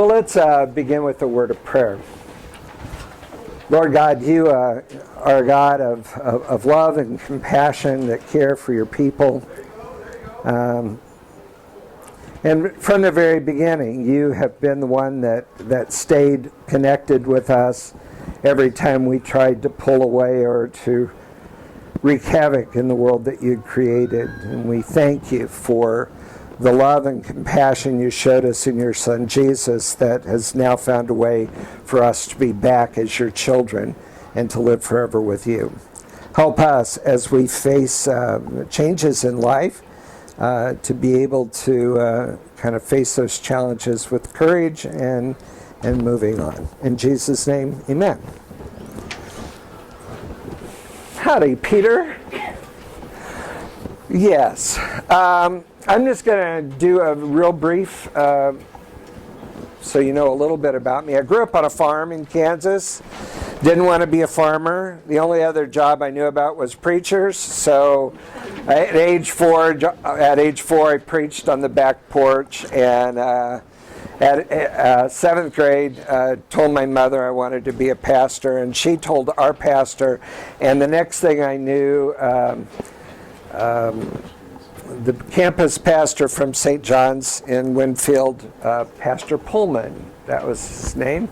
Well, let's begin with a word of prayer. Lord God, you are a God of love and compassion that care for your people. And from the very beginning, you have been the one that stayed connected with us every time we tried to pull away or to wreak havoc in the world that you created. And we thank you for the love and compassion you showed us in your Son Jesus that has now found a way for us to be back as your children and to live forever with you. Help us as we face changes in life to be able to kind of face those challenges with courage and moving on. In Jesus' name, amen. Howdy, Peter. Yes. I'm just going to do a real brief so you know a little bit about me. I grew up on a farm in Kansas. Didn't want to be a farmer. The only other job I knew about was preachers. So at age 4, I preached on the back porch. And at 7th grade, told my mother I wanted to be a pastor. And she told our pastor. And the next thing I knew, the campus pastor from St. John's in Winfield, Pastor Pullman, that was his name,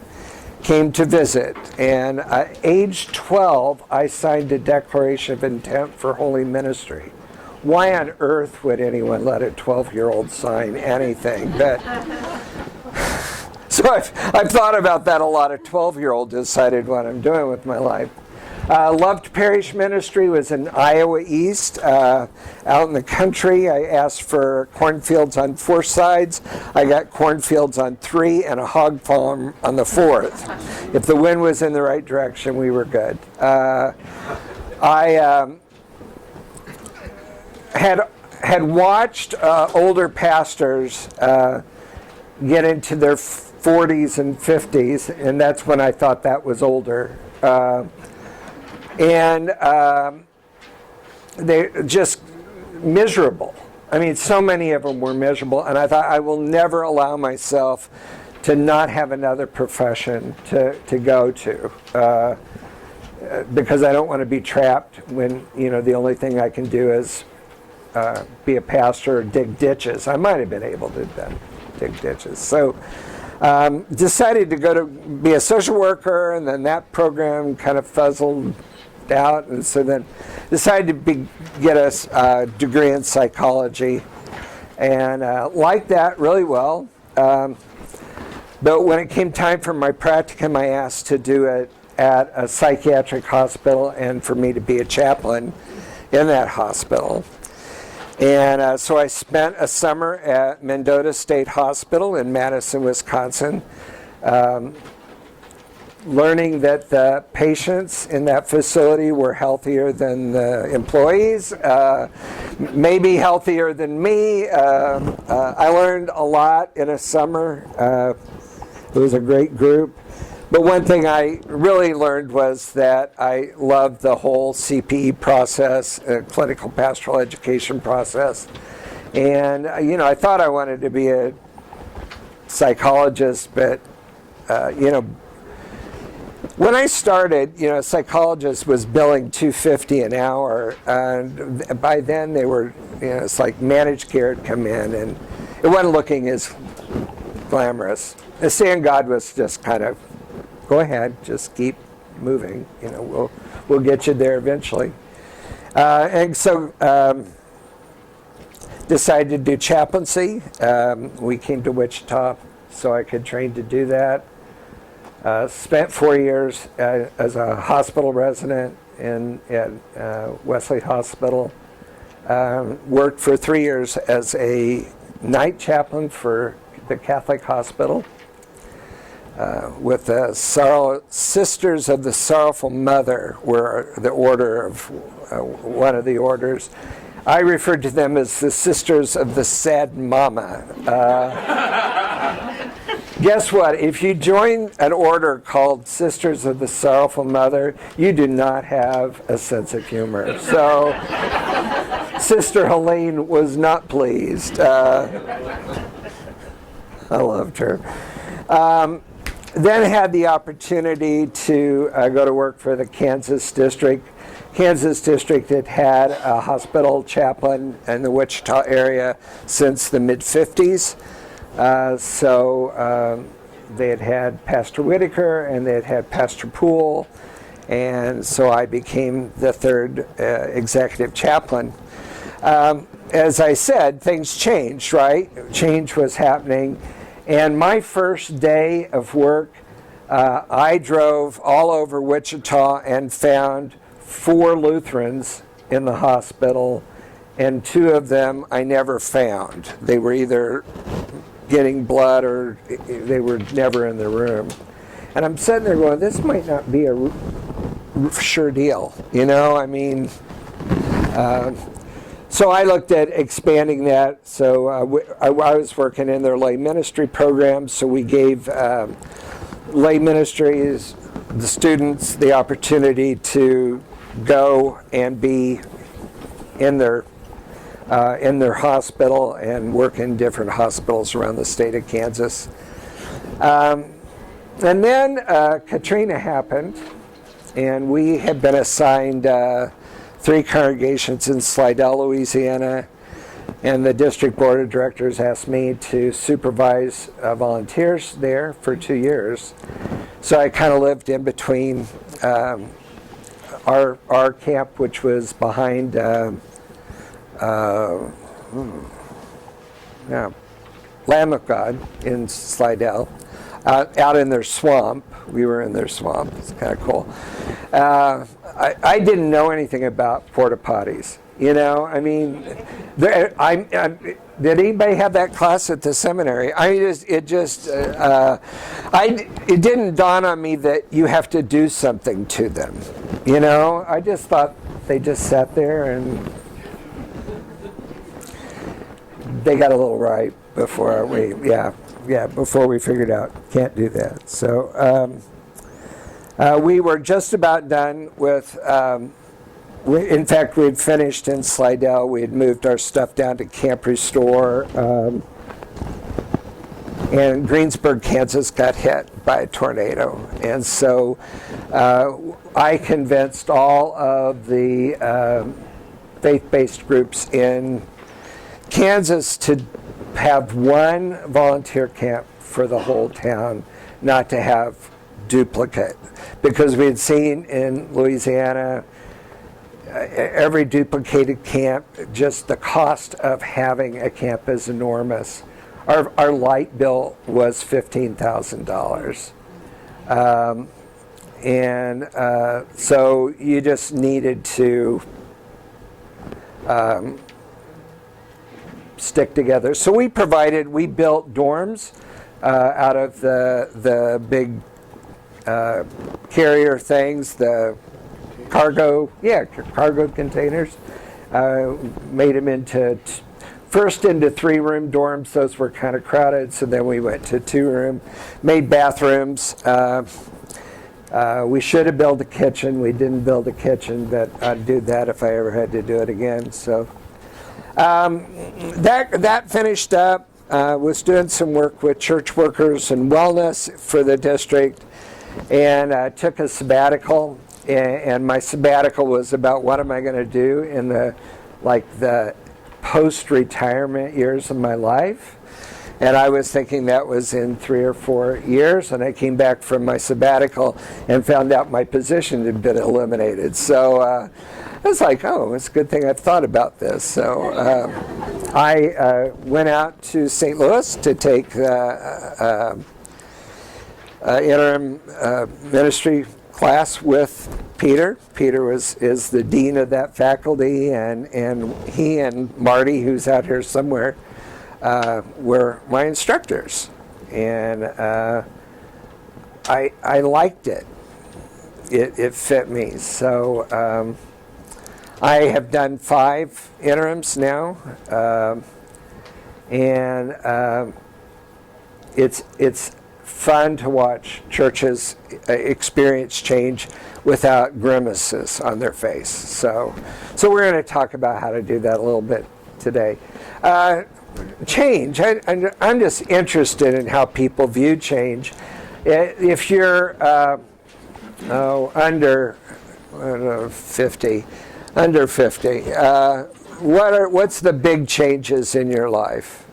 came to visit. And at age 12, I signed a declaration of intent for holy ministry. Why on earth would anyone let a 12-year-old sign anything? So I've thought about that a lot. A 12-year-old decided what I'm doing with my life. Loved parish ministry, was in Iowa East, out in the country. I asked for cornfields on 4 sides. I got cornfields on 3 and a hog farm on the 4th. If the wind was in the right direction, we were good. I had watched older pastors get into their 40s and 50s, and that's when I thought that was older. And they're just miserable. I mean, so many of them were miserable, and I thought I will never allow myself to not have another profession to go to because I don't want to be trapped when, the only thing I can do is be a pastor or dig ditches. I might have been able to then dig ditches. So decided to go to be a social worker, and then that program kind of fizzled out, and so then decided to get a degree in psychology, and liked that really well. But when it came time for my practicum, I asked to do it at a psychiatric hospital and for me to be a chaplain in that hospital. And so I spent a summer at Mendota State Hospital in Madison, Wisconsin, learning that the patients in that facility were healthier than the employees, maybe healthier than me. I learned a lot in a summer. It was a great group. But one thing I really learned was that I loved the whole CPE process, clinical pastoral education process. And, I thought I wanted to be a psychologist, but, when I started, a psychologist was billing $250 an hour, and by then they were, it's like managed care had come in, and it wasn't looking as glamorous. The seeing God was just kind of, go ahead, just keep moving. We'll get you there eventually. And so decided to do chaplaincy. We came to Wichita so I could train to do that. Spent 4 years as a hospital resident at Wesley Hospital. Worked for 3 years as a night chaplain for the Catholic Hospital with the Sisters of the Sorrowful Mother, were the order of one of the orders. I referred to them as the Sisters of the Sad Mama. Guess what? If you join an order called Sisters of the Sorrowful Mother, you do not have a sense of humor. So Sister Helene was not pleased. I loved her. Then had the opportunity to go to work for the Kansas District. Kansas District had had a hospital chaplain in the Wichita area since the mid-50s. So they had had Pastor Whitaker and they had had Pastor Poole. And so I became the third executive chaplain. As I said, things changed, right? Change was happening. And my first day of work, I drove all over Wichita and found 4 Lutherans in the hospital, and 2 of them I never found. They were either getting blood or they were never in the room. And I'm sitting there going, this might not be a sure deal, you know? I mean, so I looked at expanding that. So I was working in their lay ministry program, so we gave lay ministries, the students, the opportunity to go and be in their hospital and work in different hospitals around the state of Kansas. And then Katrina happened, and we had been assigned 3 congregations in Slidell, Louisiana, and the district board of directors asked me to supervise volunteers there for 2 years. So I kind of lived in between our camp, which was behind Lamb of God in Slidell, out in their swamp. We were in their swamp. It's kind of cool. I didn't know anything about porta potties. You know, I mean, did anybody have that class at the seminary? It didn't dawn on me that you have to do something to them. You know, I just thought they just sat there and they got a little ripe before before we figured out can't do that. So we were just about done with. In fact, we had finished in Slidell. We had moved our stuff down to Camp Restore. And Greensburg, Kansas got hit by a tornado. And so I convinced all of the faith-based groups in Kansas to have one volunteer camp for the whole town, not to have duplicate. Because we had seen in Louisiana, every duplicated camp, just the cost of having a camp is enormous. Our light bill was $15,000. So you just needed to stick together. So we built dorms out of the big carrier things, the cargo containers. Made them into first into 3-room dorms. Those were kind of crowded, so then we went to 2-room. Made bathrooms. We should have built a kitchen. We didn't build a kitchen, but I'd do that if I ever had to do it again. So that finished up. Was doing some work with church workers and wellness for the district, and took a sabbatical. And my sabbatical was about what am I going to do in the post-retirement years of my life. And I was thinking that was in 3 or 4 years, and I came back from my sabbatical and found out my position had been eliminated. So I was like, oh, it's a good thing I've thought about this. So I went out to St. Louis to take interim ministry class with Peter. Peter is the dean of that faculty, and he and Marty, who's out here somewhere, were my instructors, and I liked it. It fit me. So I have done 5 interims now, and it's fun to watch churches experience change without grimaces on their face. So we're going to talk about how to do that a little bit today. change. I'm just interested in how people view change. If you're under, I don't know, 50, under 50, what's the big changes in your life?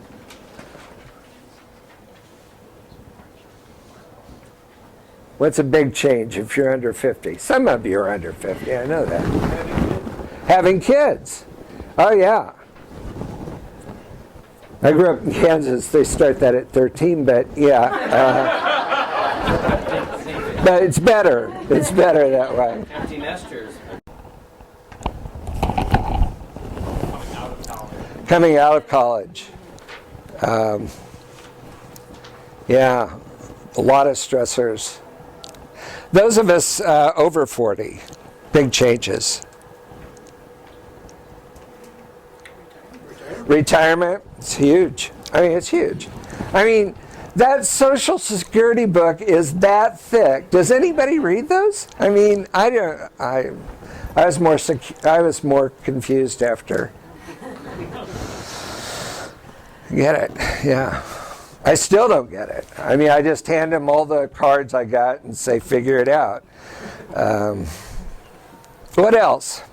What's a big change if you're under 50? Some of you are under 50, I know that. Having kids. Oh, yeah. I grew up in Kansas. They start that at 13, but yeah. But it's better. It's better that way. Empty nesters. Coming out of college. Yeah, a lot of stressors. Those of us over 40, big changes. Retirement, it's huge. I mean, it's huge. I mean, that Social Security book is that thick. Does anybody read those? I mean, I was more confused after. Get it? Yeah. I still don't get it. I mean, I just hand them all the cards I got and say, figure it out. What else?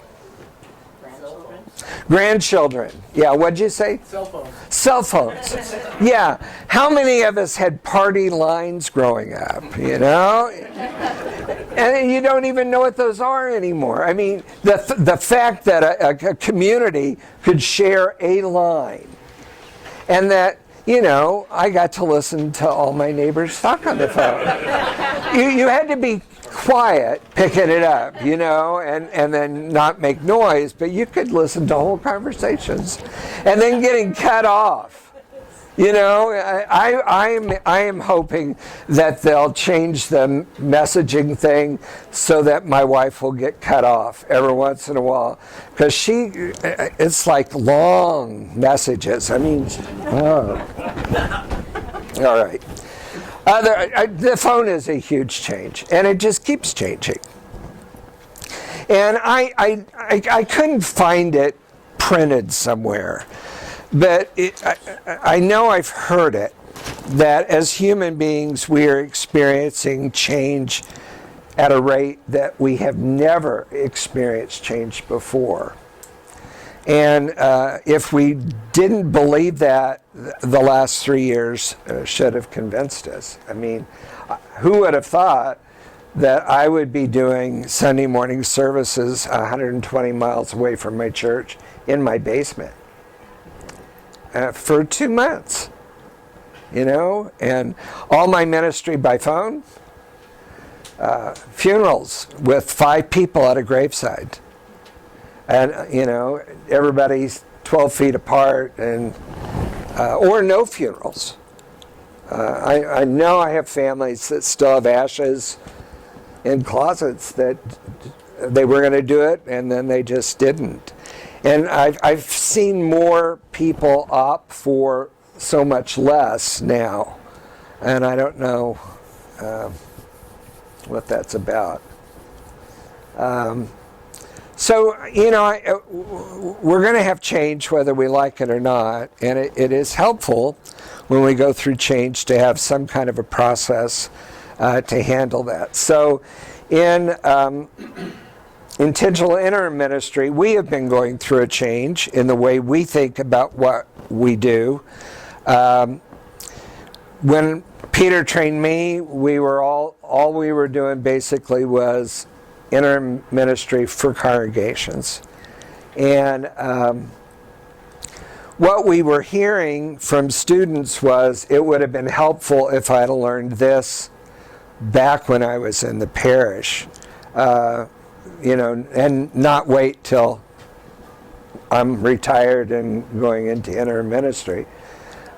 Grandchildren. Yeah, what'd you say? Cell phones. Cell phones. Yeah. How many of us had party lines growing up, you know? And you don't even know what those are anymore. I mean, the fact that a community could share a line and that, you know, I got to listen to all my neighbors talk on the phone. You had to be quiet picking it up, you know, and then not make noise, but you could listen to whole conversations. And then getting cut off. You know, I am hoping that they'll change the messaging thing so that my wife will get cut off every once in a while. Because it's like long messages. I mean, oh. All right. The phone is a huge change, and it just keeps changing. And I couldn't find it printed somewhere. But I know I've heard it, that as human beings we are experiencing change at a rate that we have never experienced change before. And if we didn't believe that, the last 3 years should have convinced us. I mean, who would have thought that I would be doing Sunday morning services 120 miles away from my church in my basement? For 2 months, you know, and all my ministry by phone, funerals with 5 people at a graveside, and you know, everybody's 12 feet apart, and or no funerals. I know I have families that still have ashes in closets that they were going to do it and then they just didn't. And I've seen more people opt for so much less now, and I don't know what that's about. So, you know, we're going to have change whether we like it or not, and it is helpful when we go through change to have some kind of a process to handle that. So in Intentional Interim Ministry, we have been going through a change in the way we think about what we do. When Peter trained me, we were all we were doing basically was interim ministry for congregations. And what we were hearing from students was it would have been helpful if I had learned this back when I was in the parish. You know, and not wait till I'm retired and going into interim ministry.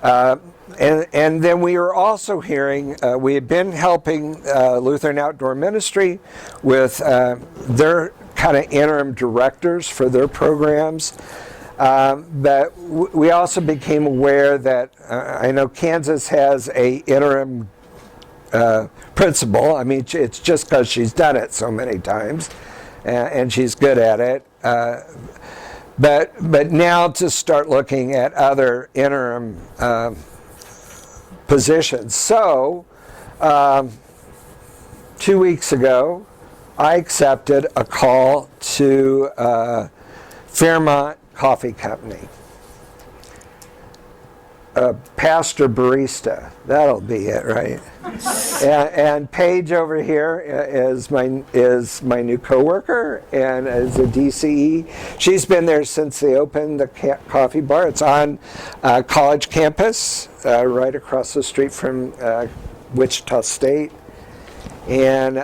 And then we were also hearing, we had been helping Lutheran Outdoor Ministry with their kind of interim directors for their programs. But we also became aware that I know Kansas has a interim principal. I mean, it's just because she's done it so many times. And she's good at it. But now to start looking at other interim positions. So 2 weeks ago, I accepted a call to Fairmont Coffee Company. Pastor barista, that'll be it, right? and Paige over here is my new coworker and is a DCE. She's been there since they opened the coffee bar. It's on college campus, right across the street from Wichita State, and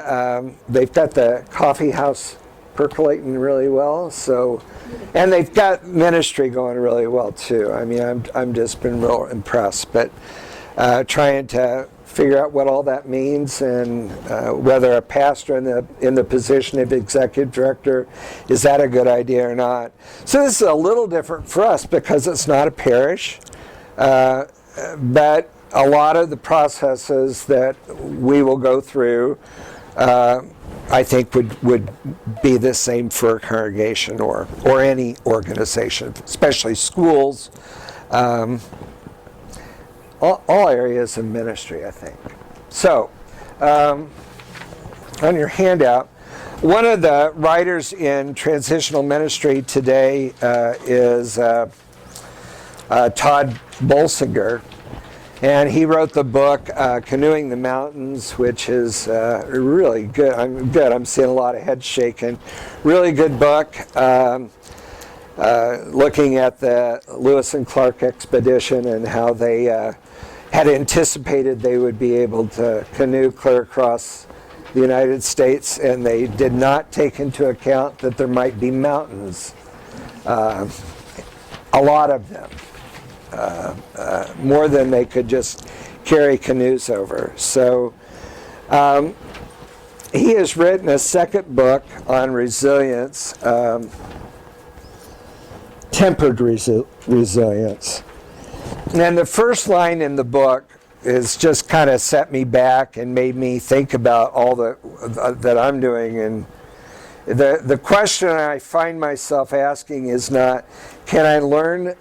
they've got the coffee house percolating really well. So, and they've got ministry going really well too. I mean, I'm just been real impressed. But trying to figure out what all that means and whether a pastor in the position of executive director, is that a good idea or not? So this is a little different for us because it's not a parish, but a lot of the processes that we will go through I think would be the same for a congregation or any organization, especially schools, all areas of ministry, I think. So, on your handout, one of the writers in transitional ministry today is Todd Bolsinger. And he wrote the book Canoeing the Mountains, which is really good. I'm seeing a lot of heads shaking. Really good book, looking at the Lewis and Clark expedition and how they had anticipated they would be able to canoe clear across the United States, and they did not take into account that there might be mountains, a lot of them. More than they could just carry canoes over. So he has written a second book on resilience, tempered resilience. And the first line in the book is just kind of set me back and made me think about all that I'm doing. And the question I find myself asking is not, can I learn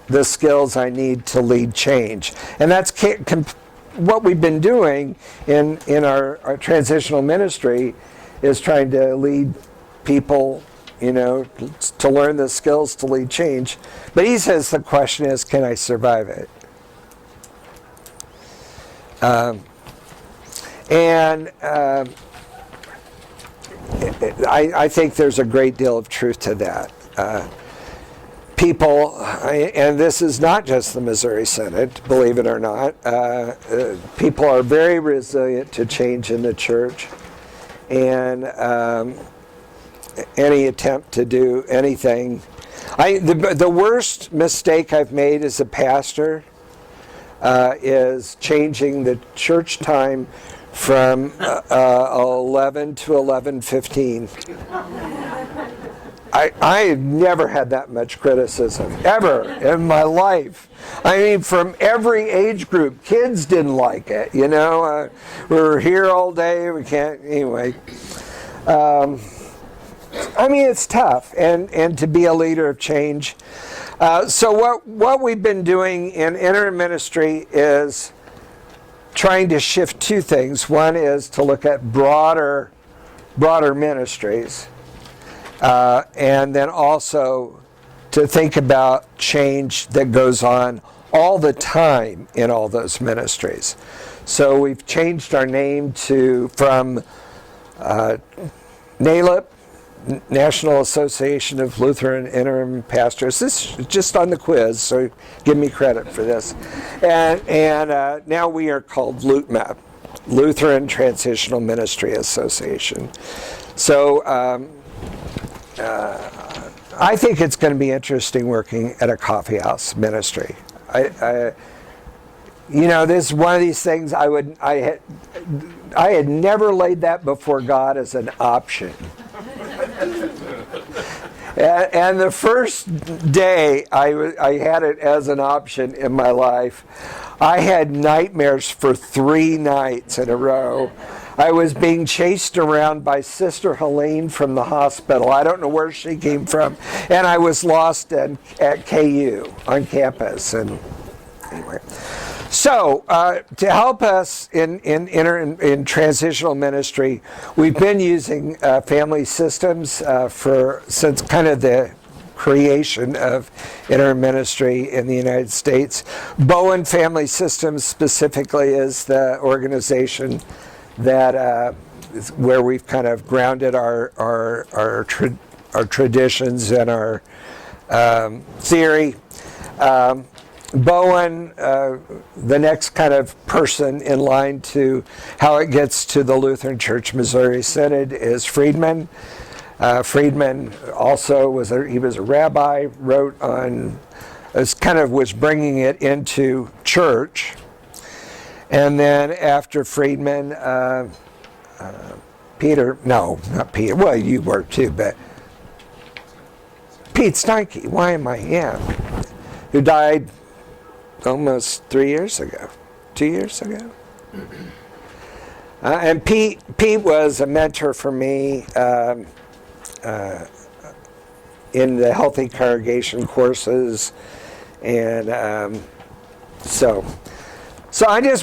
the skills I need to lead change? And that's what we've been doing in our transitional ministry, is trying to lead people, to learn the skills to lead change. But he says the question is, can I survive it? I think there's a great deal of truth to that. People, and this is not just the Missouri Synod, believe it or not, people are very resilient to change in the church, and any attempt to do anything. The worst mistake I've made as a pastor is changing the church time from 11 to 11:15. I never had that much criticism, ever, in my life. I mean, from every age group. Kids didn't like it, we're here all day, we can't, anyway. I mean, it's tough, and to be a leader of change. So what we've been doing in interim ministry is trying to shift two things. One is to look at broader ministries, and then also to think about change that goes on all the time in all those ministries. So we've changed our name from NALIP, National Association of Lutheran Interim Pastors. This is just on the quiz, so give me credit for this. And now we are called LUTMAP, Lutheran Transitional Ministry Association. So I think it's going to be interesting working at a coffee house ministry. This is one of these things I had never laid that before God as an option. And the first day I had it as an option in my life, I had nightmares for 3 nights in a row. I was being chased around by Sister Helene from the hospital. I don't know where she came from. And I was lost at KU on campus. And anyway. So, to help us in transitional ministry, we've been using family systems since kind of the creation of interim ministry in the United States. Bowen Family Systems specifically is the organization that is where we've kind of grounded our traditions and our theory. Bowen, the next kind of person in line to how it gets to the Lutheran Church Missouri Synod is Friedman. Friedman also was a rabbi, wrote on, was bringing it into church. And then after Friedman, not Peter, well, you were too, but Pete Steinke, who died almost 3 years ago, 2 years ago. And Pete was a mentor for me in the Healthy Congregation courses, and so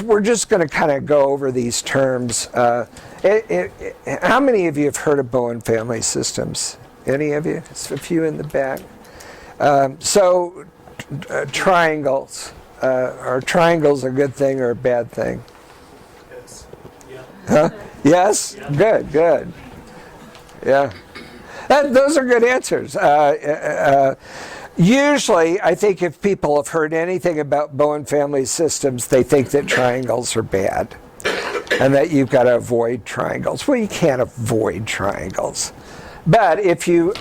we're just going to kind of go over these terms. How many of you have heard of Bowen Family Systems? Any of you? It's a few in the back. Triangles. Are triangles a good thing or a bad thing? Yes. Yeah. Huh? Yes? Yeah. Good. Yeah. Those are good answers. Usually, I think if people have heard anything about Bowen Family Systems, they think that triangles are bad and that you've got to avoid triangles. Well, you can't avoid triangles. But if you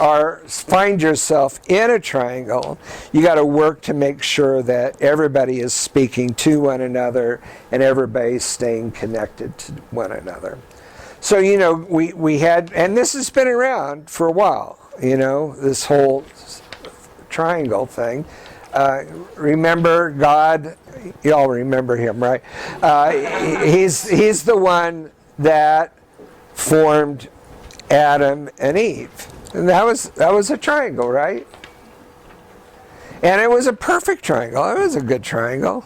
find yourself in a triangle, you got to work to make sure that everybody is speaking to one another and everybody's staying connected to one another. So, we had, and this has been around for a while, this whole triangle thing. Remember God, you all remember him, right? He's the one that formed Adam and Eve. And that was a triangle, right? And it was a perfect triangle. It was a good triangle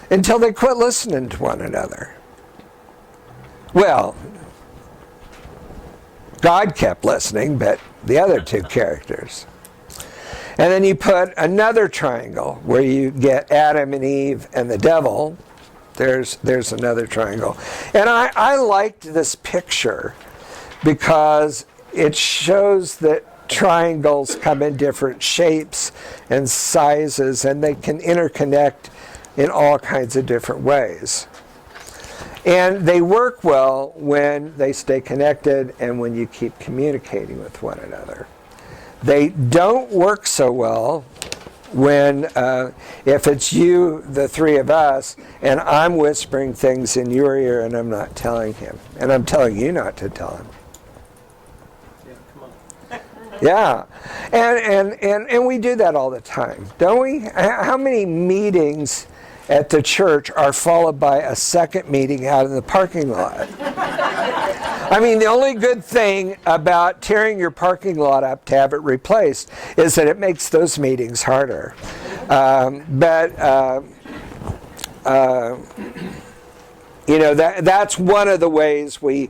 until they quit listening to one another. Well, God kept listening, but the other two characters. And then you put another triangle where you get Adam and Eve and the devil. There's another triangle. And I liked this picture because it shows that triangles come in different shapes and sizes, and they can interconnect in all kinds of different ways. And they work well when they stay connected and when you keep communicating with one another. They don't work so well when, if it's you, the three of us, and I'm whispering things in your ear and I'm not telling him. And I'm telling you not to tell him. Yeah, and we do that all the time, don't we? How many meetings at the church are followed by a second meeting out in the parking lot? I mean, the only good thing about tearing your parking lot up to have it replaced is that it makes those meetings harder. That's one of the ways we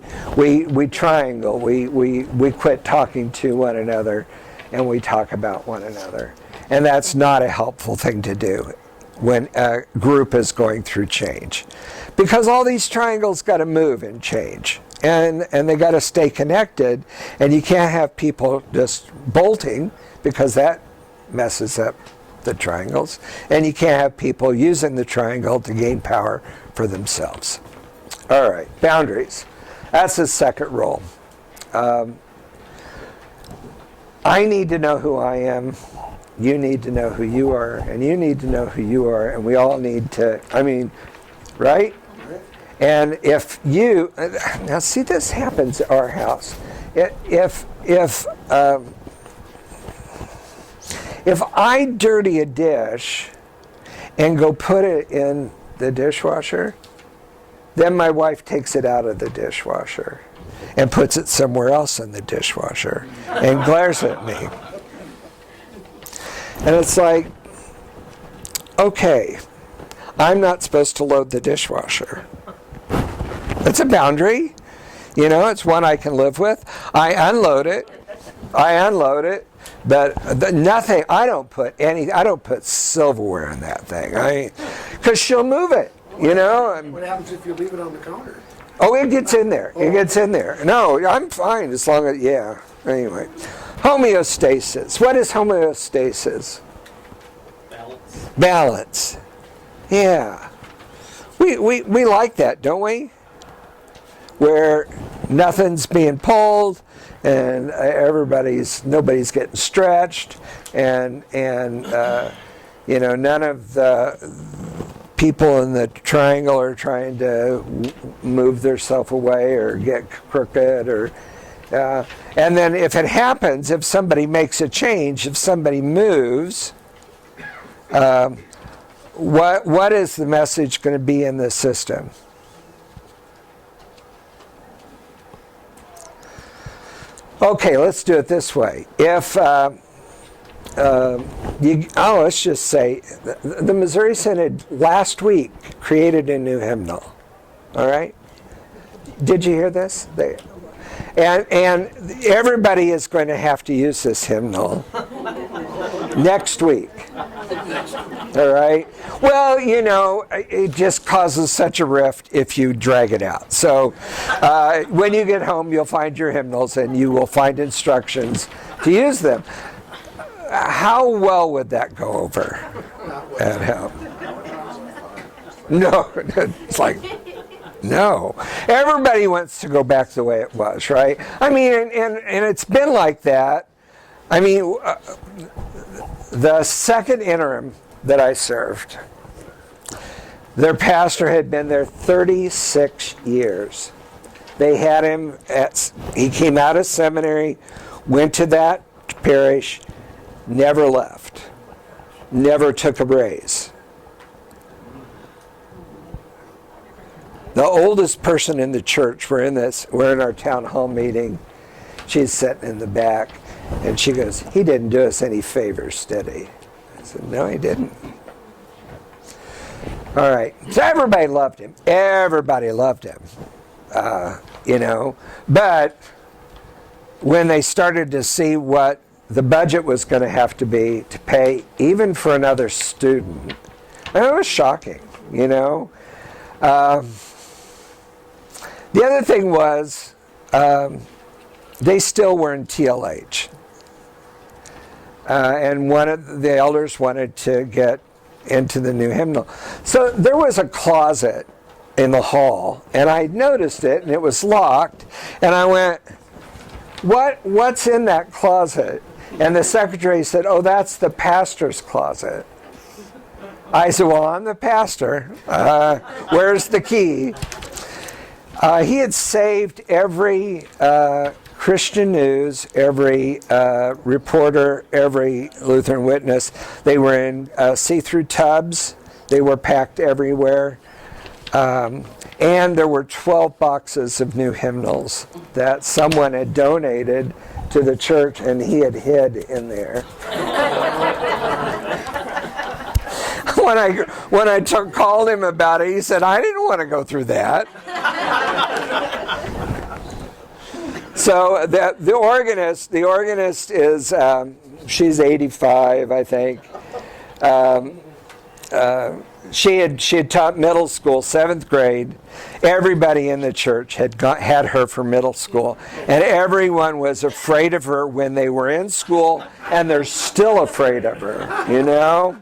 triangle. We quit talking to one another and we talk about one another. And that's not a helpful thing to do when a group is going through change. Because all these triangles got to move and change. And they got to stay connected. And you can't have people just bolting because that messes up the triangles. And you can't have people using the triangle to gain power for themselves. All right, boundaries. That's the second rule. I need to know who I am. You need to know who you are. And you need to know who you are. And we all need to, right? And if you, now see, this happens at our house. If I dirty a dish and go put it in the dishwasher, Then my wife takes it out of the dishwasher and puts it somewhere else in the dishwasher and glares at me. And it's like, okay, I'm not supposed to load the dishwasher. It's a boundary. You know, it's one I can live with. I unload it, but nothing, I don't put silverware in that thing. Because she'll move it, you know. What happens if you leave it on the counter? Oh, it gets in there. It gets in there. No, I'm fine as long as, yeah. Anyway, homeostasis. What is homeostasis? Balance. Balance. Yeah. We like that, don't we? Where nothing's being pulled and nobody's getting stretched and you know, none of the people in the triangle are trying to move themselves away or get crooked or and then if it happens, if somebody makes a change, if somebody moves, what is the message going to be in the system? Okay, let's do it this way. If let's just say the Missouri Synod last week created a new hymnal. All right, did you hear this? And everybody is going to have to use this hymnal next week. All right. Well, you know, it just causes such a rift if you drag it out. So when you get home, you'll find your hymnals and you will find instructions to use them. How well would that go over at home? No, it's like, no. Everybody wants to go back the way it was, right? I mean, and it's been like that. I mean, the second interim that I served, their pastor had been there 36 years. They had him he came out of seminary, went to that parish, never left, never took a raise. The oldest person in the church, we're in our town hall meeting, she's sitting in the back, and she goes, "He didn't do us any favors, did he?" I said, "No, he didn't." All right, so everybody loved him. Everybody loved him, you know. But when they started to see what the budget was going to have to be to pay even for another student, and it was shocking, you know. The other thing was they still were in TLH. And one of the elders wanted to get into the new hymnal. So there was a closet in the hall, and I noticed it, and it was locked, and I went, what's in that closet? And the secretary said, "Oh, that's the pastor's closet." I said, "Well, I'm the pastor. Where's the key?" He had saved every Christian News, every reporter, every Lutheran Witness. They were in see-through tubs. They were packed everywhere. And there were 12 boxes of new hymnals that someone had donated to the church, and he had hid in there. When I called him about it, he said, "I didn't want to go through that." So the organist is she's 85, I think. She had taught middle school, 7th grade. Everybody in the church had her for middle school, and everyone was afraid of her when they were in school, and they're still afraid of her, you know.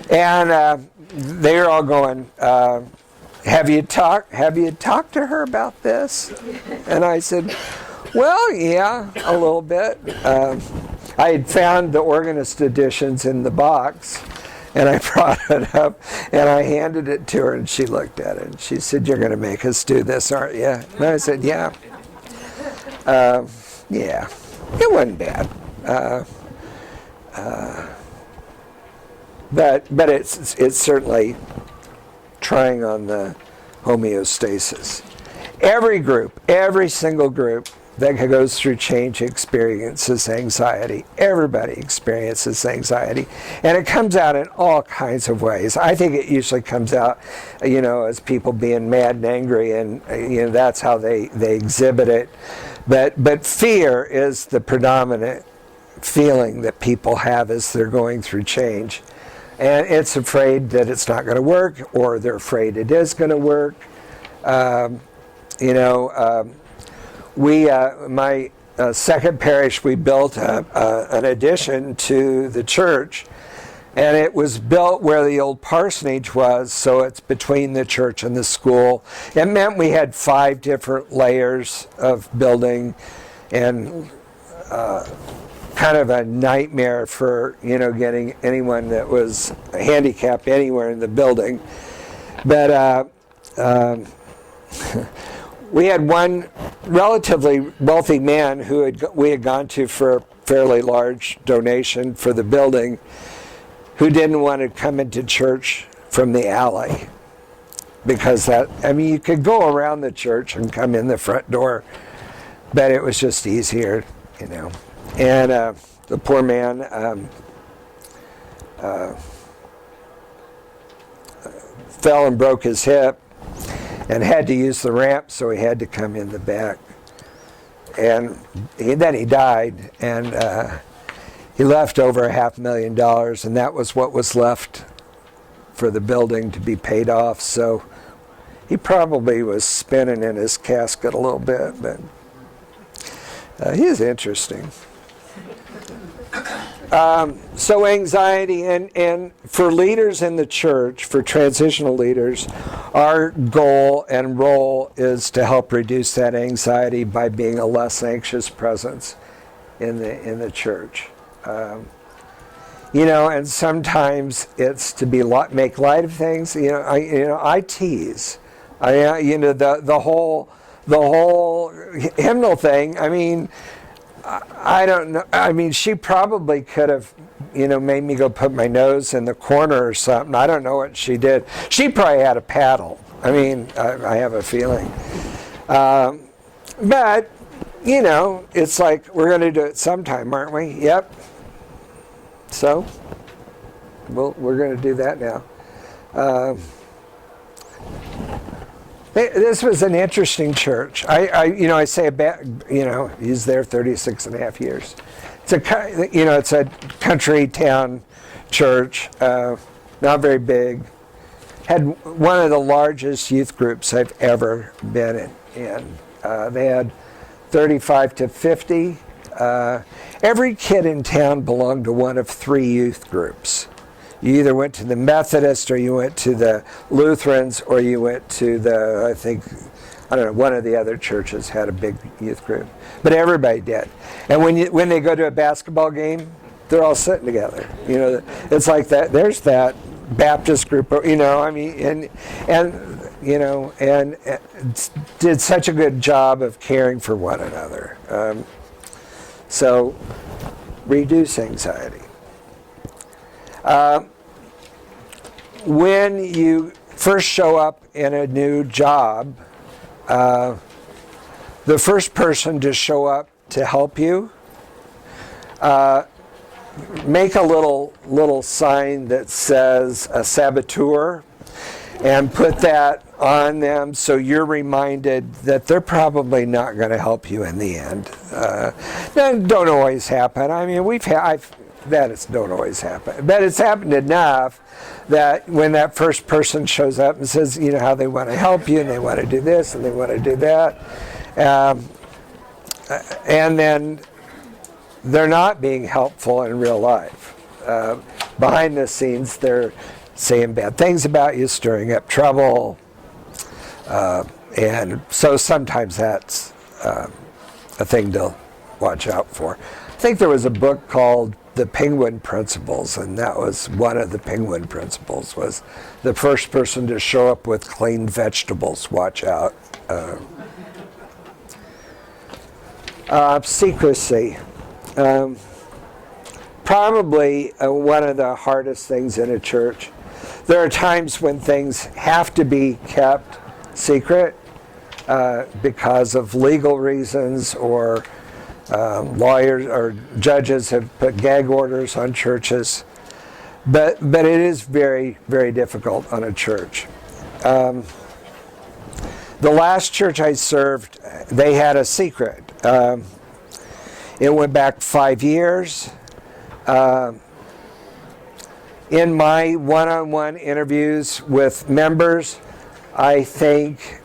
And they were all going, have you talked to her about this? And I said, "Well, yeah, a little bit." I had found the organist editions in the box, and I brought it up, and I handed it to her, and she looked at it, and she said, "You're going to make us do this, aren't you?" And I said, "Yeah." Yeah, it wasn't bad. But it's certainly trying on the homeostasis. Every group, every single group that goes through change experiences anxiety. Everybody experiences anxiety. And it comes out in all kinds of ways. I think it usually comes out, as people being mad and angry, and that's how they exhibit it. But fear is the predominant feeling that people have as they're going through change. And it's afraid that it's not going to work, or they're afraid it is going to work. My second parish, we built an addition to the church, and it was built where the old parsonage was, so it's between the church and the school. It meant we had 5 different layers of building, and kind of a nightmare for getting anyone that was handicapped anywhere in the building. But we had one relatively wealthy man who we had gone to for a fairly large donation for the building, who didn't want to come into church from the alley, because you could go around the church and come in the front door, but it was just easier, And the poor man fell and broke his hip and had to use the ramp, so he had to come in the back. And then he died, and he left over $500,000, and that was what was left for the building to be paid off. So he probably was spinning in his casket a little bit, but he's interesting. So anxiety, and for leaders in the church, for transitional leaders, our goal and role is to help reduce that anxiety by being a less anxious presence in the church. And sometimes it's to make light of things. I tease. The whole hymnal thing. I don't know. She probably could have, made me go put my nose in the corner or something. I don't know what she did. She probably had a paddle. I have a feeling. But, it's like, we're going to do it sometime, aren't we? Yep. So, we're going to do that now. This was an interesting church. I say he's there 36 and a half years. It's a country town church, not very big. Had one of the largest youth groups I've ever been in. They had 35 to 50. Every kid in town belonged to one of 3 youth groups. You either went to the Methodist, or you went to the Lutherans, or you went to one of the other churches had a big youth group. But everybody did. And when they go to a basketball game, they're all sitting together. It's like that. There's that Baptist group, and did such a good job of caring for one another. So, reduce anxiety. When you first show up in a new job, the first person to show up to help you, make a little sign that says a saboteur, and put that on them so you're reminded that they're probably not going to help you in the end. That don't always happen. Don't always happen, but it's happened enough that when that first person shows up and says, how they want to help you, and they want to do this and they want to do that, and then they're not being helpful in real life. Behind the scenes, they're saying bad things about you, stirring up trouble, and so sometimes that's a thing to watch out for. I think there was a book called The Penguin Principles, and that was one of the Penguin Principles, was the first person to show up with clean vegetables, watch out. Secrecy. Probably one of the hardest things in a church. There are times when things have to be kept secret because of legal reasons, or lawyers or judges have put gag orders on churches. But it is very, very difficult on a church. The last church I served, they had a secret. It went back 5 years. In my one-on-one interviews with members, I think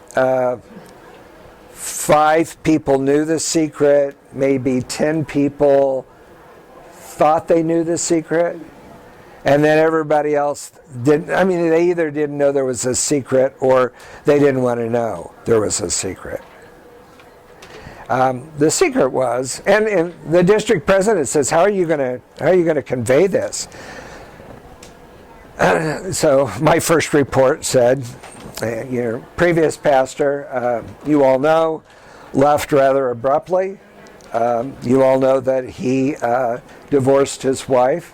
5 people knew the secret, maybe 10 people thought they knew the secret, and then everybody else didn't. I mean, they either didn't know there was a secret or they didn't want to know there was a secret. The secret was, and the district president says, how are you going to convey this? So my first report said, your previous pastor, you all know, left rather abruptly. You all know that he divorced his wife.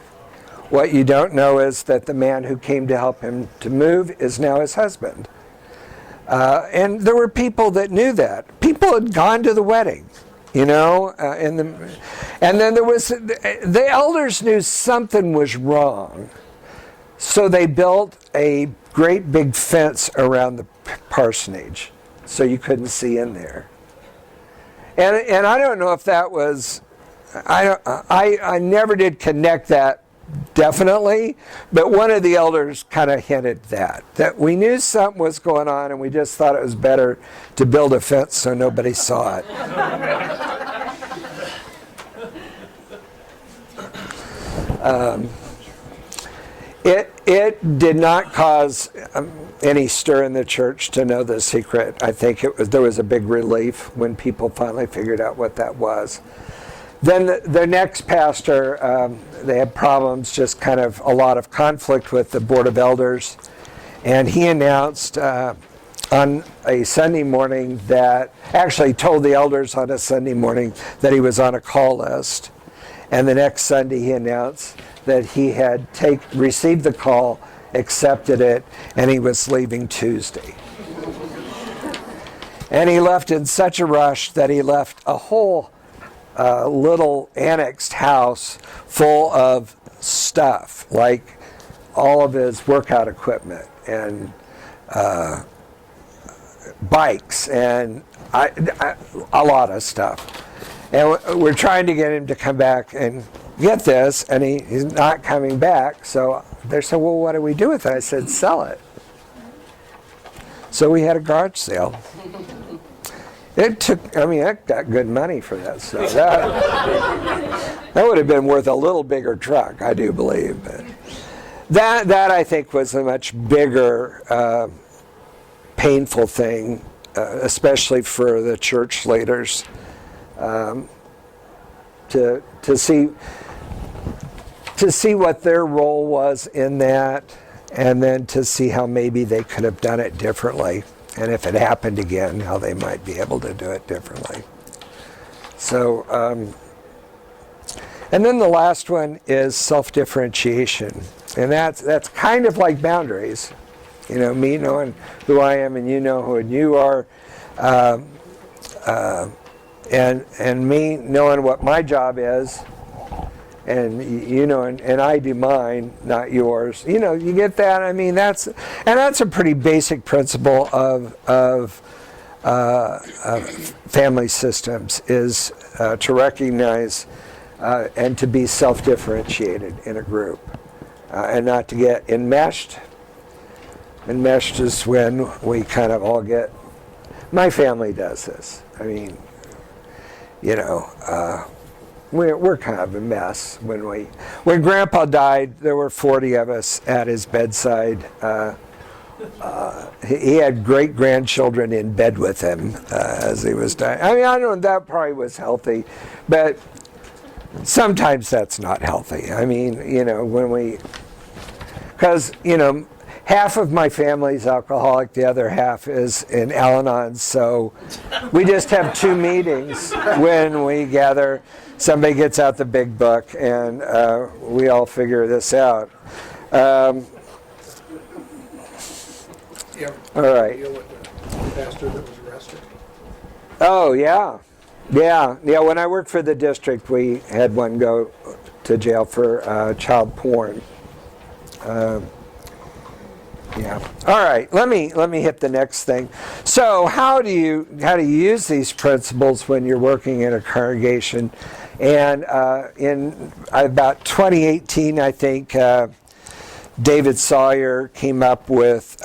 What you don't know is that the man who came to help him to move is now his husband. And there were people that knew that. People had gone to the wedding, and then there was, the elders knew something was wrong. So they built a great big fence around the parsonage so you couldn't see in there. And I don't know if that was, I never did connect that definitely, but one of the elders kind of hinted that we knew something was going on and we just thought it was better to build a fence so nobody saw it. It did not cause any stir in the church to know the secret. I think there was a big relief when people finally figured out what that was. Then the next pastor, they had problems, just kind of a lot of conflict with the Board of Elders. And he announced on a Sunday morning actually told the elders on a Sunday morning that he was on a call list. And the next Sunday he announced that he had received the call, accepted it, and he was leaving Tuesday. And he left in such a rush that he left a whole little annexed house full of stuff, like all of his workout equipment and bikes and a lot of stuff. And we're trying to get him to come back and get this, and he's not coming back. So they said, well, what do we do with it? I said, sell it. So we had a garage sale. I got good money for that stuff. That would have been worth a little bigger truck, I do believe. But that I think was a much bigger, painful thing, especially for the church leaders, to see what their role was in that, and then to see how maybe they could have done it differently. And if it happened again, how they might be able to do it differently. So, and then the last one is self-differentiation. And that's kind of like boundaries. Me knowing who I am and you know who you are. And me knowing what my job is. And and I do mine, not yours. You get that. I mean, that's a pretty basic principle of family systems, is to recognize and to be self-differentiated in a group, and not to get enmeshed. Enmeshed is when we kind of all get. My family does this. I mean, We're kind of a mess. When Grandpa died, there were 40 of us at his bedside. He had great-grandchildren in bed with him as he was dying. I mean, I don't know, that probably was healthy, but sometimes that's not healthy. I mean, because, half of my family's alcoholic, the other half is in Al-Anon, so we just have 2 meetings when we gather. Somebody gets out the big book, and we all figure this out. All right. pastor that was arrested? Oh, yeah. Yeah. When I worked for the district, we had one go to jail for child porn. Yeah. All right. Let me hit the next thing. So, how do you use these principles when you're working in a congregation? And in about 2018, I think David Sawyer came up with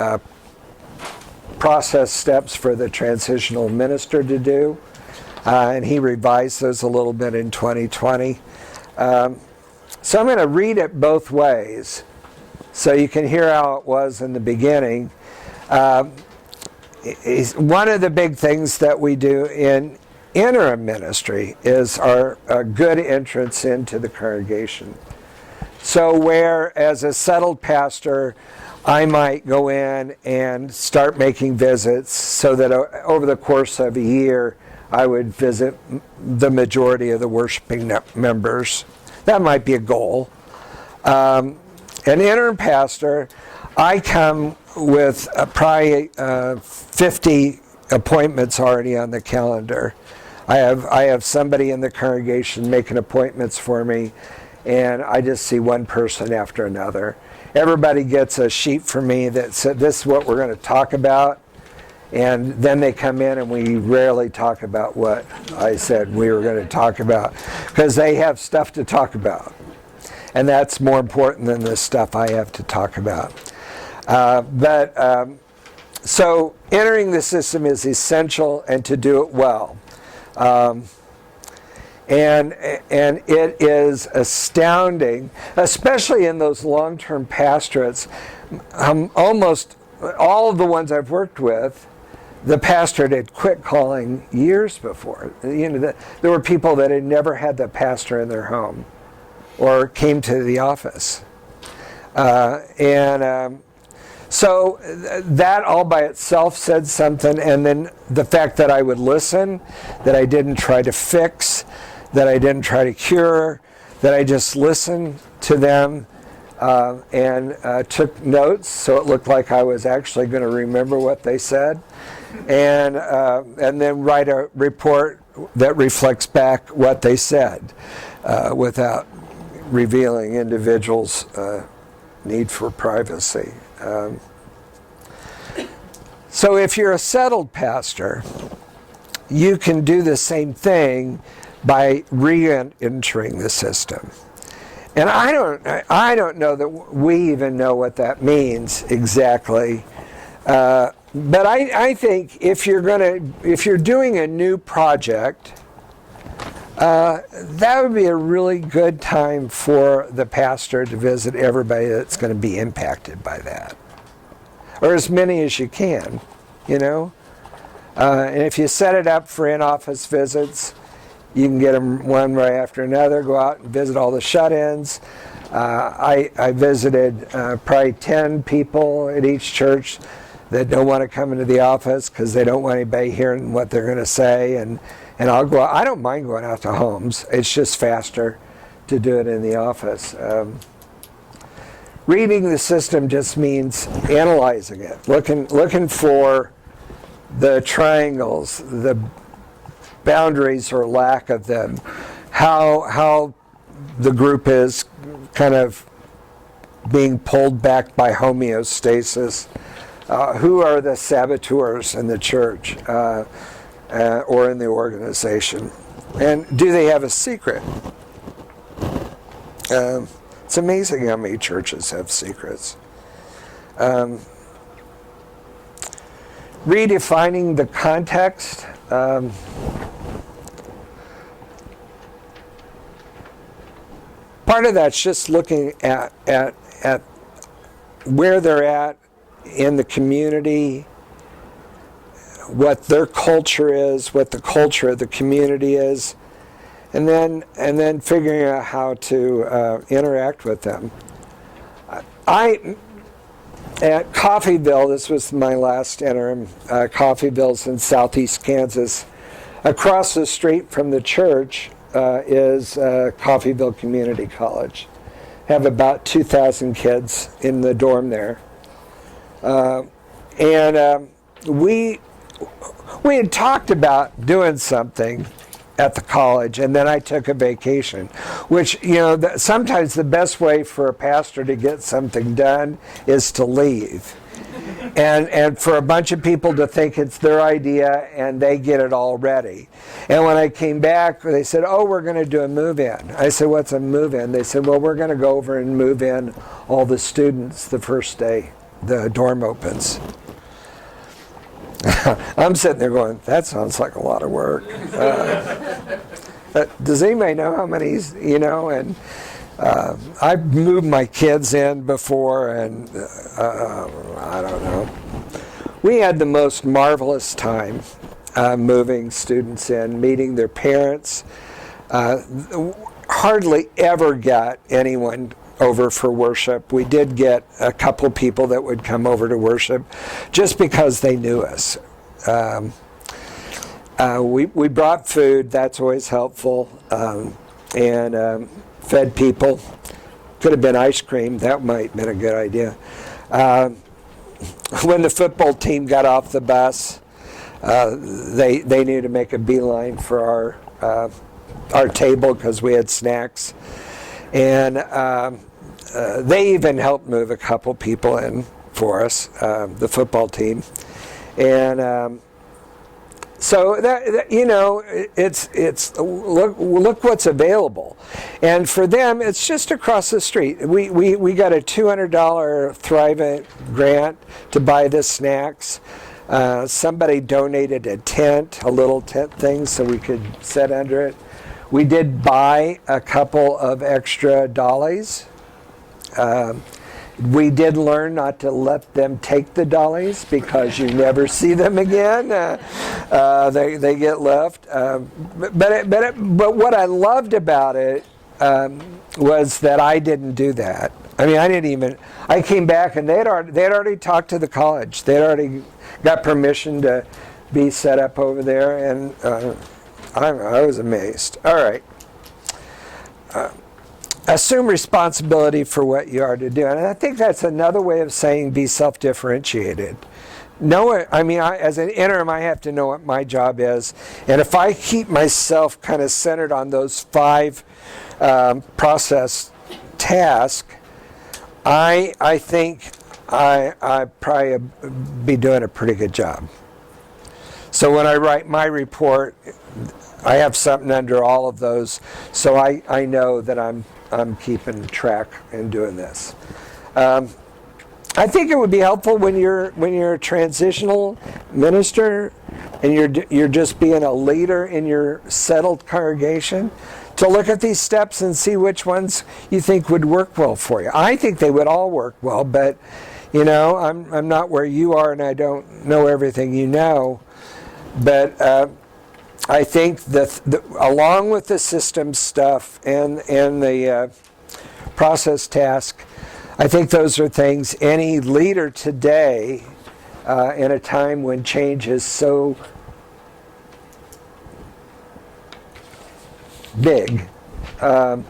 process steps for the transitional minister to do, and he revised those a little bit in 2020. So I'm going to read it both ways, so you can hear how it was in the beginning. One of the big things that we do in interim ministry is our good entrance into the congregation. So where as a settled pastor, I might go in and start making visits so that over the course of a year, I would visit the majority of the worshiping members. That might be a goal. An interim pastor, I come with probably 50 appointments already on the calendar. I have somebody in the congregation making appointments for me, and I just see one person after another. Everybody gets a sheet from me that said, this is what we're going to talk about. And then they come in and we rarely talk about what I said we were going to talk about, because they have stuff to talk about. And that's more important than the stuff I have to talk about. So entering the system is essential, and to do it well. And it is astounding, especially in those long-term pastorates. Almost all of the ones I've worked with, the pastorate had quit calling years before. There were people that had never had the pastor in their home or came to the office. So that all by itself said something, and then the fact that I would listen, that I didn't try to fix, that I didn't try to cure, that I just listened to them and took notes so it looked like I was actually going to remember what they said, and then write a report that reflects back what they said without revealing individuals' need for privacy. So if you're a settled pastor, you can do the same thing by re-entering the system. And I don't know that we even know what that means exactly. But I think if you're doing a new project, that would be a really good time for the pastor to visit everybody that's going to be impacted by that, or as many as you can, And if you set it up for in-office visits, you can get them one right after another. Go out and visit all the shut-ins. I visited probably 10 people at each church that don't want to come into the office because they don't want anybody hearing what they're going to say, and I'll go out. I don't mind going out to homes. It's just faster to do it in the office. Reading the system just means analyzing it, looking for the triangles, the boundaries or lack of them, how the group is kind of being pulled back by homeostasis. Who are the saboteurs in the church or in the organization? And do they have a secret? It's amazing how many churches have secrets. Redefining the context. Part of that's just looking at where they're at in the community, what their culture is, what the culture of the community is, and then figuring out how to interact with them. At Coffeyville, this was my last interim. Coffeyville's in southeast Kansas. Across the street from the church is Coffeyville Community College. Have about 2,000 kids in the dorm there. We we had talked about doing something at the college, and then I took a vacation, which, sometimes the best way for a pastor to get something done is to leave. And for a bunch of people to think it's their idea and they get it all ready. And when I came back, they said, oh, we're going to do a move-in. I said, what's a move-in? They said, well, we're going to go over and move in all the students the first day the dorm opens. I'm sitting there going, that sounds like a lot of work. Does anybody know how many, and I've moved my kids in before, and I don't know. We had the most marvelous time moving students in, meeting their parents. Hardly ever got anyone over for worship. We did get a couple people that would come over to worship just because they knew us. We brought food, that's always helpful, and fed people. Could have been ice cream, that might have been a good idea. When the football team got off the bus, they knew to make a beeline for our table because we had snacks. And they even helped move a couple people in for us, the football team. And so it's look what's available, and for them it's just across the street. We got a $200 Thrivent grant to buy the snacks. Somebody donated a little tent thing, so we could sit under it. We did buy a couple of extra dollies. We did learn not to let them take the dollies because you never see them again. They get left. But what I loved about it was that I didn't do that. I mean, I came back and they'd already talked to the college. They'd already got permission to be set up over there, and I was amazed. All right. Assume responsibility for what you are to do. And I think that's another way of saying be self-differentiated. As an interim, I have to know what my job is. And if I keep myself kind of centered on those 5 process tasks, I think I probably be doing a pretty good job. So when I write my report, I have something under all of those, so I know that I'm keeping track and doing this. I think it would be helpful when you're a transitional minister and you're just being a leader in your settled congregation to look at these steps and see which ones you think would work well for you. I think they would all work well, but I'm not where you are and I don't know everything you know. But I think that along with the system stuff and the process task, I think those are things any leader today, in a time when change is so big, that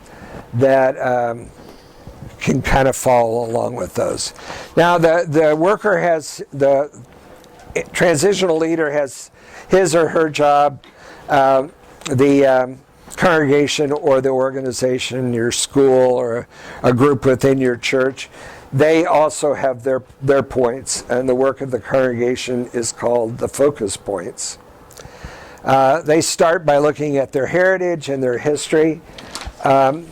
can kind of follow along with those. Now the worker has, the transitional leader has his or her job. The congregation or the organization, your school or a group within your church, they also have their points, and the work of the congregation is called the focus points. They start by looking at their heritage and their history. I'm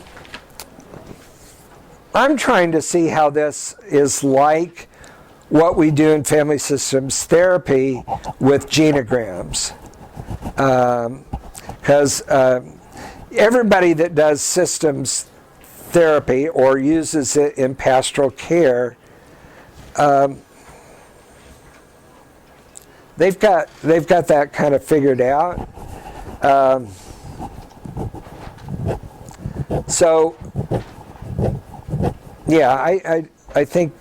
trying to see how this is like what we do in family systems therapy with genograms. Because everybody that does systems therapy or uses it in pastoral care, they've got that kind of figured out. So yeah, I think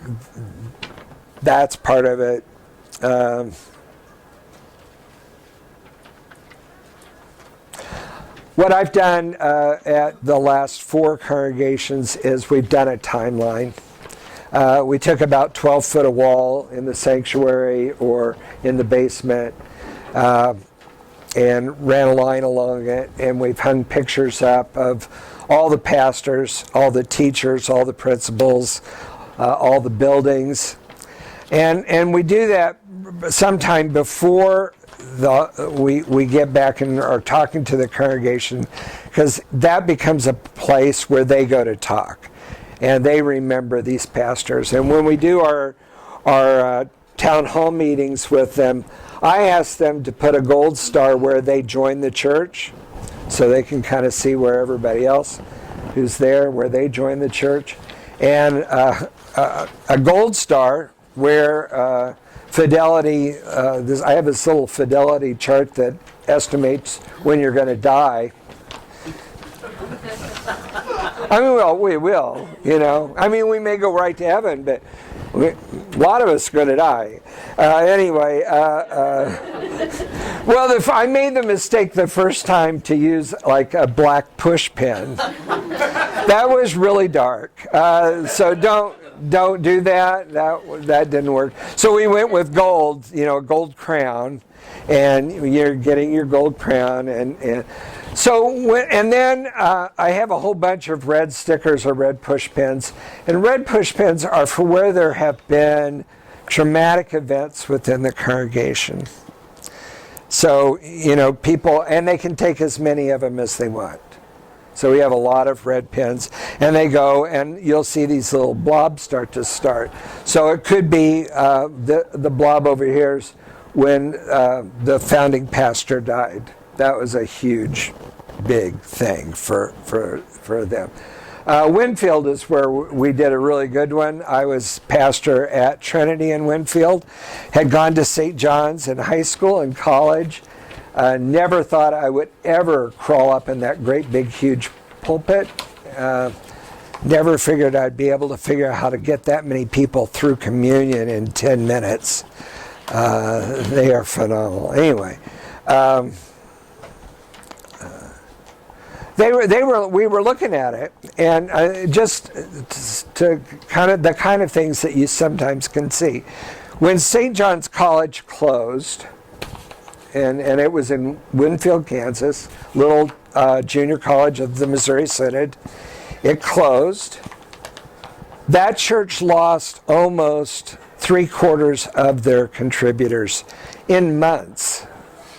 that's part of it. What I've done at the last 4 congregations is we've done a timeline. We took about 12 foot of wall in the sanctuary or in the basement. and ran a line along it, and we've hung pictures up of all the pastors, all the teachers, all the principals, all the buildings. And we do that sometime before we get back and are talking to the congregation, because that becomes a place where they go to talk and they remember these pastors. And when we do our town hall meetings with them, I ask them to put a gold star where they join the church, so they can kind of see where everybody else who's there, where they join the church, and a gold star where fidelity, I have this little fidelity chart that estimates when you're going to die. I mean, well, we will, I mean, we may go right to heaven, but a lot of us are going to die. Anyway, well, if I made the mistake the first time to use like a black push pin. That was really dark. So don't do that. That didn't work. So we went with gold, a gold crown, and you're getting your gold crown, and then I have a whole bunch of red stickers or red push pins, and red push pins are for where there have been traumatic events within the congregation. So people, and they can take as many of them as they want. So we have a lot of red pins, and they go, and you'll see these little blobs start. So it could be the blob over here is when the founding pastor died. That was a huge, big thing for them. Winfield is where we did a really good one. I was pastor at Trinity in Winfield, had gone to St. John's in high school and college. Never thought I would ever crawl up in that great big huge pulpit. Never figured I'd be able to figure out how to get that many people through communion in 10 minutes. They are phenomenal. Anyway, we were looking at it, and just to the kind of things that you sometimes can see. When St. John's College closed, and it was in Winfield, Kansas, little junior college of the Missouri Synod, it closed. That church lost almost 3/4 of their contributors in months.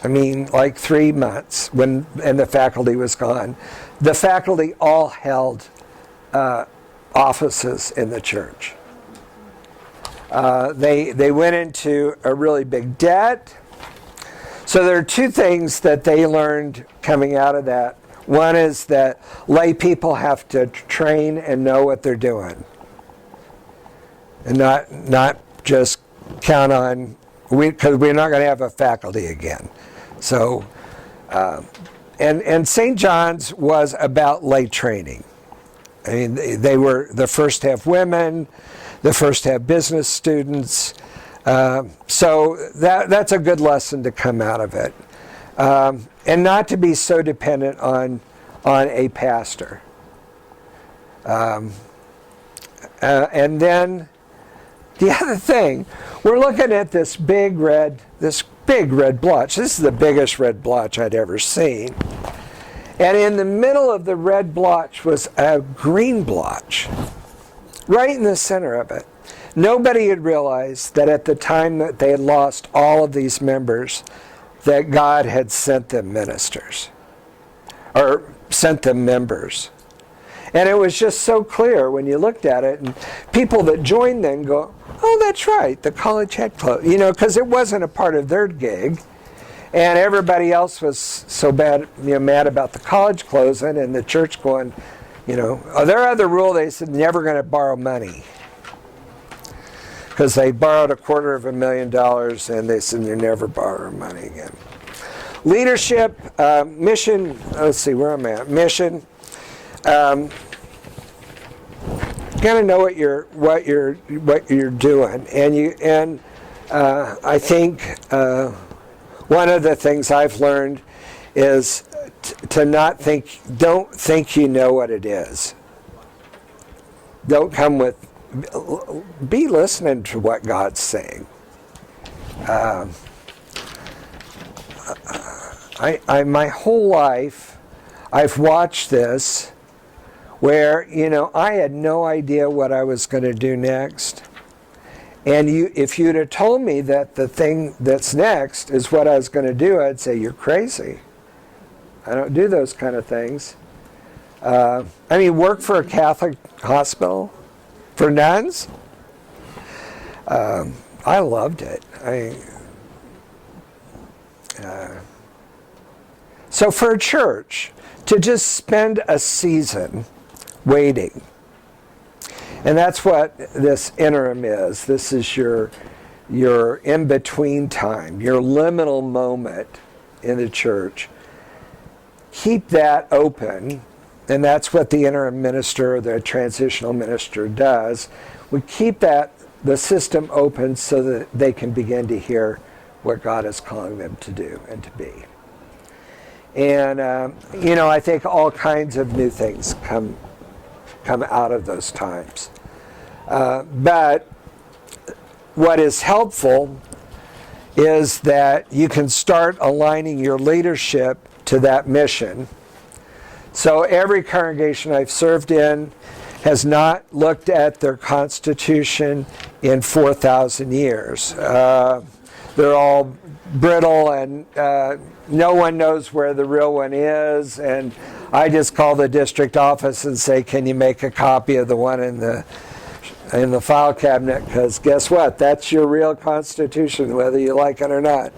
I mean, like 3 months, and the faculty was gone. The faculty all held offices in the church. They went into a really big debt. So there are two things that they learned coming out of that. One is that lay people have to train and know what they're doing, and not just count on, because we're not going to have a faculty again. So, and St. John's was about lay training. I mean, they were the first to have women, the first to have business students. So that's a good lesson to come out of it. And not to be so dependent on a pastor. And then the other thing, we're looking at this big red blotch. This is the biggest red blotch I'd ever seen. And in the middle of the red blotch was a green blotch, right in the center of it. Nobody had realized that at the time that they had lost all of these members, that God had sent them ministers, or sent them members. And it was just so clear when you looked at it, and people that joined then go, oh, that's right, the college had closed, because it wasn't a part of their gig. And everybody else was so mad about the college closing, and the church going, their other rule, they said, never going to borrow money. Because they borrowed $250,000, and they said, you never borrow money again. Leadership, mission, let's see, where am I at? Mission. You gotta know what you're doing, and I think one of the things I've learned is to don't think you know what it is. Don't come with, be listening to what God's saying. my whole life, I've watched this where, I had no idea what I was going to do next. And if you'd have told me that the thing that's next is what I was going to do, I'd say, you're crazy. I don't do those kind of things. Work for a Catholic hospital for nuns? I loved it. So for a church to just spend a season waiting, and that's what this interim is. This is your in-between time, your liminal moment in the church. Keep that open, and that's what the interim minister or the transitional minister does. We keep the system open so that they can begin to hear what God is calling them to do and to be. And, I think all kinds of new things come out of those times. But what is helpful is that you can start aligning your leadership to that mission. So every congregation I've served in has not looked at their constitution in 4,000 years. They're all brittle, and no one knows where the real one is, and I just call the district office and say, can you make a copy of the one in the file cabinet, because guess what, that's your real constitution, whether you like it or not.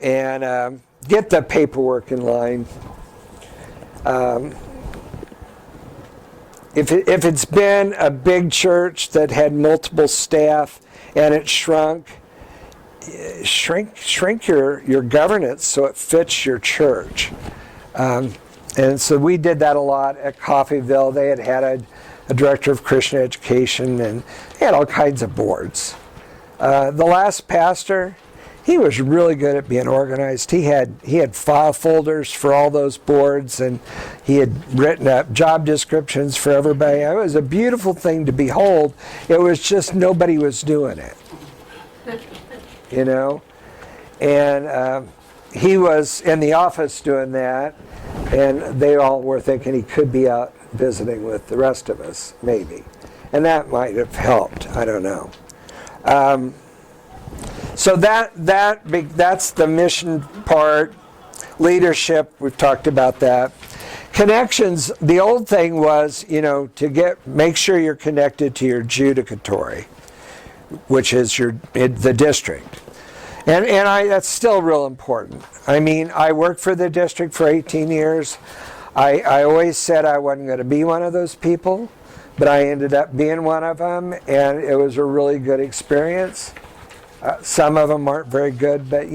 And get the paperwork in line. If it's been a big church that had multiple staff and it shrink your governance so it fits your church. And so we did that a lot at Coffeyville. They had a director of Christian education, and they had all kinds of boards. The last pastor, he was really good at being organized. He had file folders for all those boards, and he had written up job descriptions for everybody. It was a beautiful thing to behold. It was just nobody was doing it. And he was in the office doing that, and they all were thinking he could be out visiting with the rest of us, maybe. And that might have helped. I don't know. So that's the mission part. Leadership, we've talked about that. Connections, the old thing was, to make sure you're connected to your judicatory, which is the district. And that's still real important. I worked for the district for 18 years. I always said I wasn't going to be one of those people, but I ended up being one of them, and it was a really good experience. Some of them aren't very good, but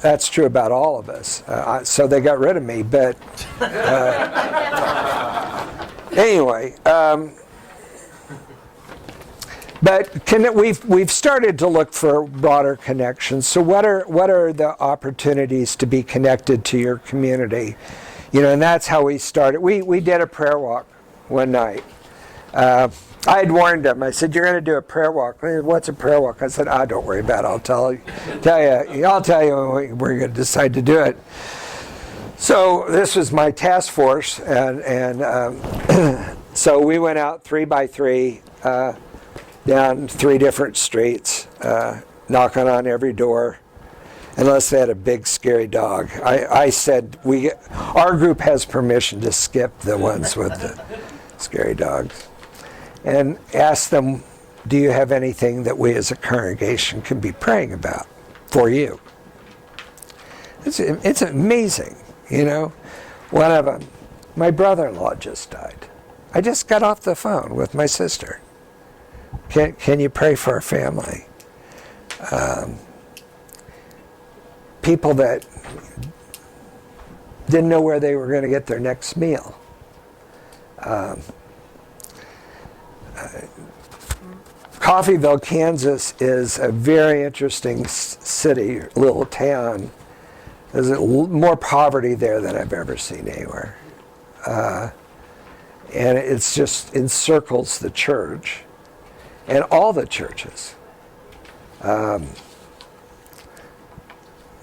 that's true about all of us. So they got rid of me, but anyway. But we've started to look for broader connections. So what are the opportunities to be connected to your community? And that's how we started. We did a prayer walk one night. I had warned them. I said, "You're going to do a prayer walk." "What's a prayer walk?" I said, "Don't worry about it. I'll tell you. I'll tell you when we're going to decide to do it." So this was my task force, and so we went out 3 by 3. Down 3 different streets, knocking on every door, unless they had a big scary dog. I said, our group has permission to skip the ones with the scary dogs, and asked them, do you have anything that we as a congregation can be praying about for you? It's amazing, One of them, my brother-in-law just died. I just got off the phone with my sister. Can you pray for our family? People that didn't know where they were going to get their next meal. Coffeyville, Kansas is a very interesting city, little town. There's more poverty there than I've ever seen anywhere. And it's just encircles the church. And all the churches.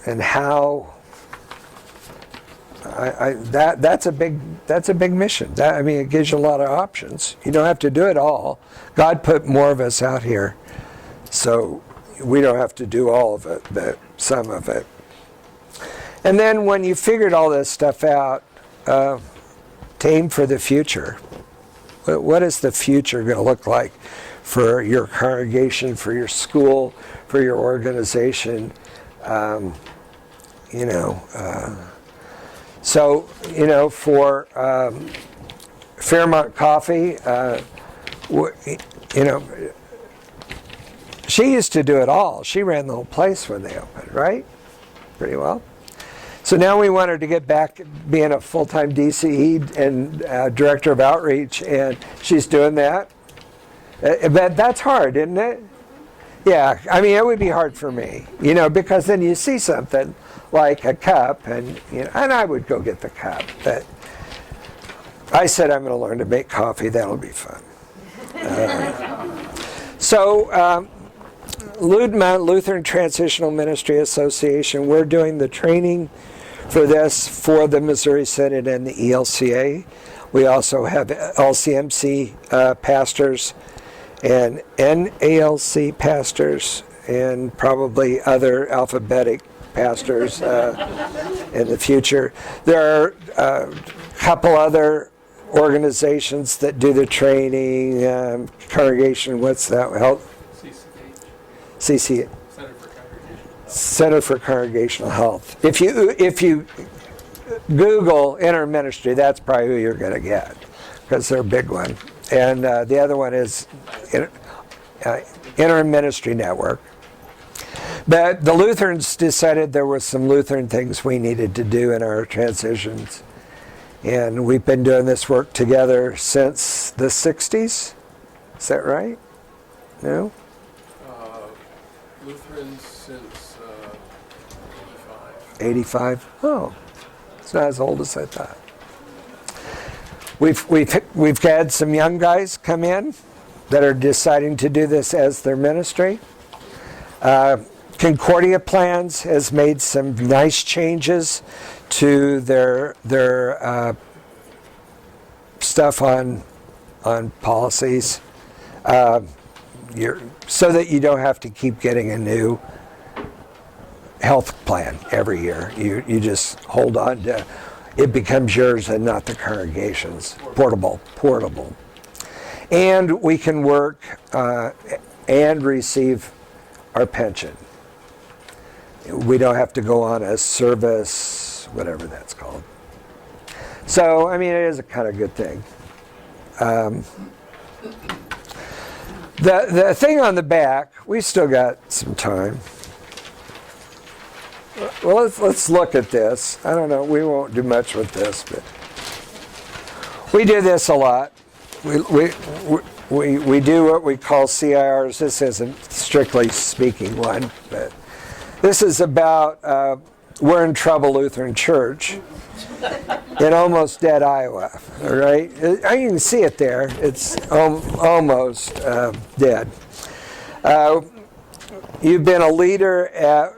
and how. That's a big mission. I mean, it gives you a lot of options. You don't have to do it all. God put more of us out here, so we don't have to do all of it, but some of it. And then when you figured all this stuff out, to aim for the future. What is the future going to look like for your congregation, for your school, for your organization? So, for Fairmont Coffee, she used to do it all. She ran the whole place when they opened, right? Pretty well. So now we want her to get back being a full-time DCE and director of outreach, and she's doing that. But that's hard, isn't it? Yeah, I mean, it would be hard for me, because then you see something like a cup, and I would go get the cup. But I said I'm going to learn to make coffee. That'll be fun. Ludmont Lutheran Transitional Ministry Association, we're doing the training for this for the Missouri Synod and the ELCA. We also have LCMC pastors and NALC pastors and probably other alphabetic pastors in the future. There are a couple other organizations that do the training, congregation, what's that? Health? CC. Center for Congregational Health. If you Google interim ministry, that's probably who you're going to get, because they're a big one. And the other one is Interim Ministry Network. But the Lutherans decided there were some Lutheran things we needed to do in our transitions. And we've been doing this work together since the 60s. Is that right? No? Lutherans since 85. Oh, it's not as old as I thought. We've had some young guys come in that are deciding to do this as their ministry. Concordia Plans has made some nice changes to their stuff on policies, so that you don't have to keep getting a new health plan every year. You just hold on to it, becomes yours and not the congregation's. Portable. And we can work and receive our pension. We don't have to go on a service, whatever that's called. So, I mean, it is a kind of good thing. The thing on the back, we still got some time. Well, let's look at this. I don't know, we won't do much with this, but we do this a lot. We do what we call CIRs. This isn't strictly speaking one, but this is about We're in Trouble Lutheran Church in almost dead Iowa. All right, you can see it there. It's almost dead. You've been a leader at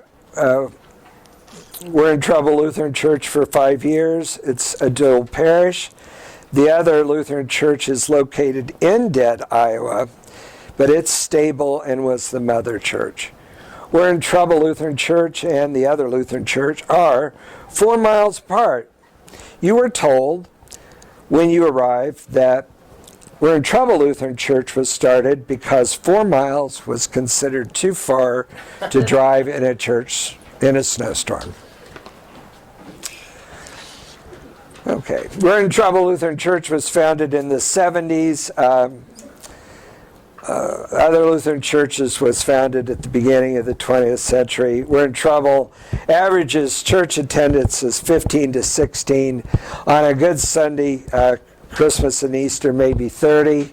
We're in Trouble Lutheran Church for 5 years. It's a dual parish. The other Lutheran church is located in Dead, Iowa, but it's stable and was the mother church. We're in Trouble Lutheran Church and the other Lutheran church are 4 miles apart. You were told when you arrived that We're in Trouble Lutheran Church was started because 4 miles was considered too far to drive in a church in a snowstorm. Okay, We're in Trouble Lutheran Church was founded in the 70s. Other Lutheran churches was founded at the beginning of the 20th century. We're in Trouble. Averages church attendance is 15 to 16. On a good Sunday, Christmas and Easter, maybe 30.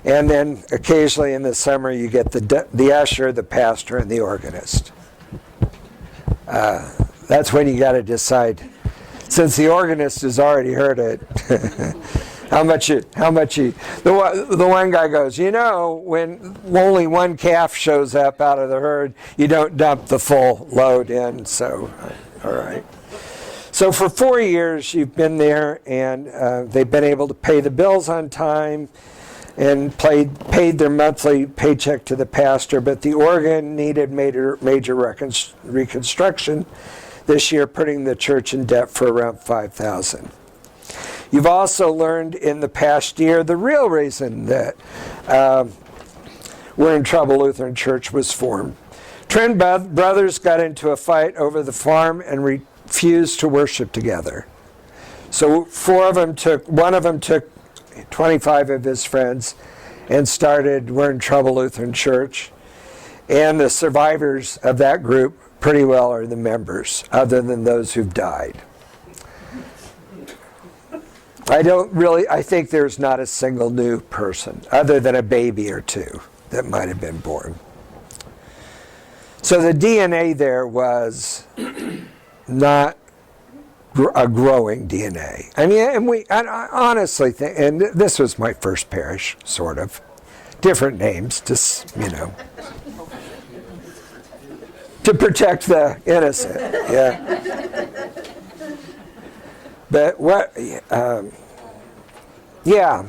And then occasionally in the summer, you get the usher, the pastor, and the organist. That's when you got to decide. Since the organist has already heard it, The one guy goes, when only one calf shows up out of the herd, you don't dump the full load in. So, all right. So for 4 years you've been there, and they've been able to pay the bills on time and paid their monthly paycheck to the pastor, but the organ needed major reconstruction this year, putting the church in debt for around $5,000. You've also learned in the past year the real reason that We're in Trouble Lutheran Church was formed. Twin brothers got into a fight over the farm and refused to worship together. So one of them took 25 of his friends and started We're in Trouble Lutheran Church. And the survivors of that group pretty well are the members, other than those who've died. I think there's not a single new person, other than a baby or two that might have been born. So the DNA there was not a growing DNA. I mean, I honestly think, and this was my first parish, sort of. Different names, just, to protect the innocent, yeah. But yeah.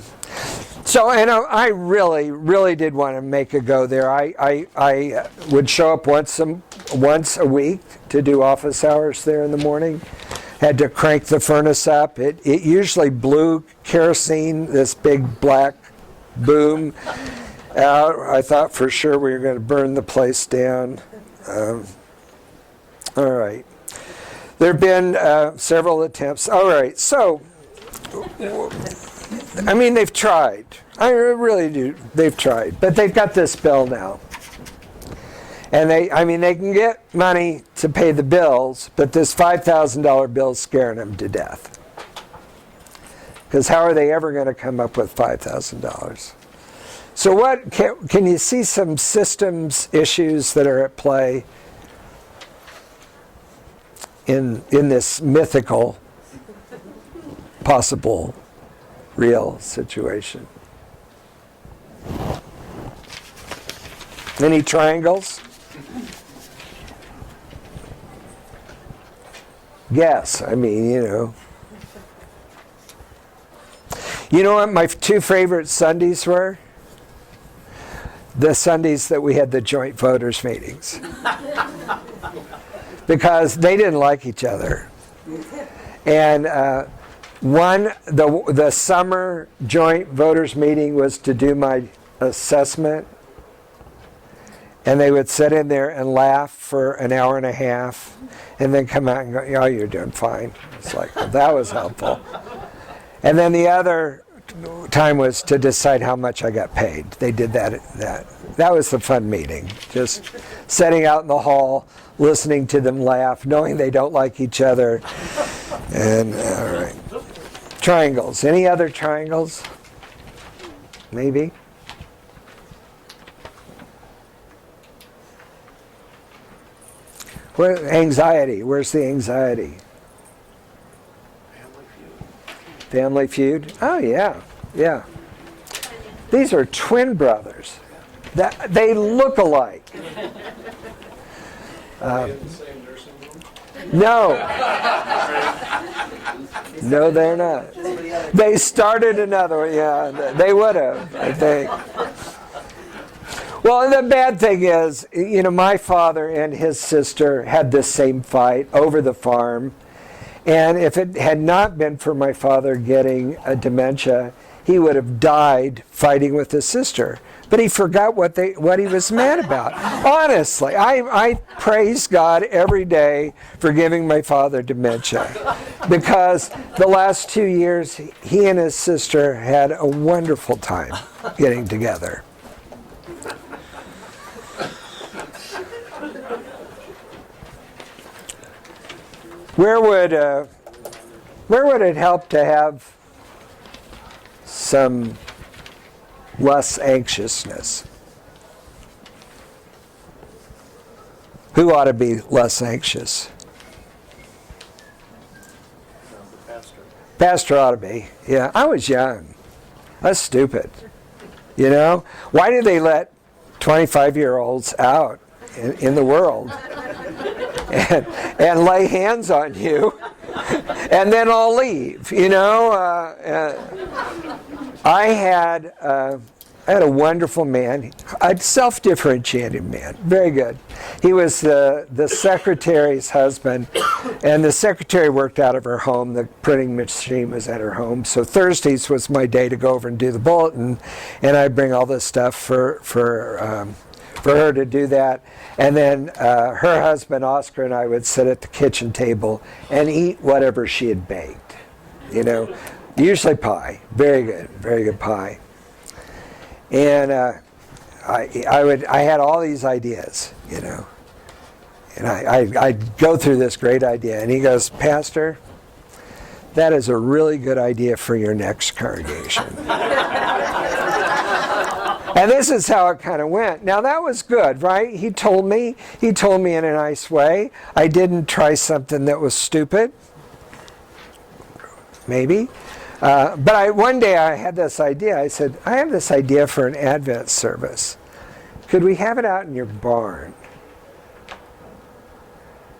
So, and I really, really did want to make a go there. I would show up once a week to do office hours there in the morning. Had to crank the furnace up. It usually blew kerosene, this big black boom out. I thought for sure we were going to burn the place down. All right. There have been several attempts. All right, so, I mean, they've tried. I really do. They've tried. But they've got this bill now. And they can get money to pay the bills, but this $5,000 bill is scaring them to death. Because how are they ever going to come up with $5,000? So can you see some systems issues that are at play in this mythical, possible, real situation? Any triangles? Yes, I mean, You know what my two favorite Sundays were? The Sundays that we had the joint voters meetings. Because they didn't like each other. And the summer joint voters meeting was to do my assessment. And they would sit in there and laugh for an hour and a half and then come out and go, oh, you're doing fine. It's like, well, that was helpful. And then the other time was to decide how much I got paid. They did that. That was the fun meeting. Just sitting out in the hall, listening to them laugh, knowing they don't like each other. And, all right. Triangles. Any other triangles? Maybe? Anxiety. Where's the anxiety? Family Feud? Oh, yeah. Yeah. These are twin brothers. They look alike. No. No, they're not. They started another one. Yeah, they would have, I think. Well, the bad thing is, my father and his sister had this same fight over the farm. And if it had not been for my father getting a dementia, he would have died fighting with his sister. But he forgot what he was mad about. Honestly, I praise God every day for giving my father dementia. Because the last 2 years, he and his sister had a wonderful time getting together. Where would it help to have some less anxiousness? Who ought to be less anxious? The pastor. Pastor ought to be. Yeah, I was young. That's stupid. You know? Why do they let 25-year-olds out in the world and lay hands on you and then all leave? You know? I had a wonderful man, a self-differentiated man, very good. He was the secretary's husband, and the secretary worked out of her home. The printing machine was at her home. So Thursdays was my day to go over and do the bulletin, and I'd bring all this stuff for her to do that. And then her husband, Oscar, and I would sit at the kitchen table and eat whatever she had baked. You know, usually pie, very good pie. And I had all these ideas, you know, and I'd go through this great idea, and he goes, Pastor, that is a really good idea for your next congregation. And this is how it kind of went. Now that was good, right? He told me in a nice way. I didn't try something that was stupid, maybe. But one day I had this idea. I said, I have this idea for an Advent service. Could we have it out in your barn?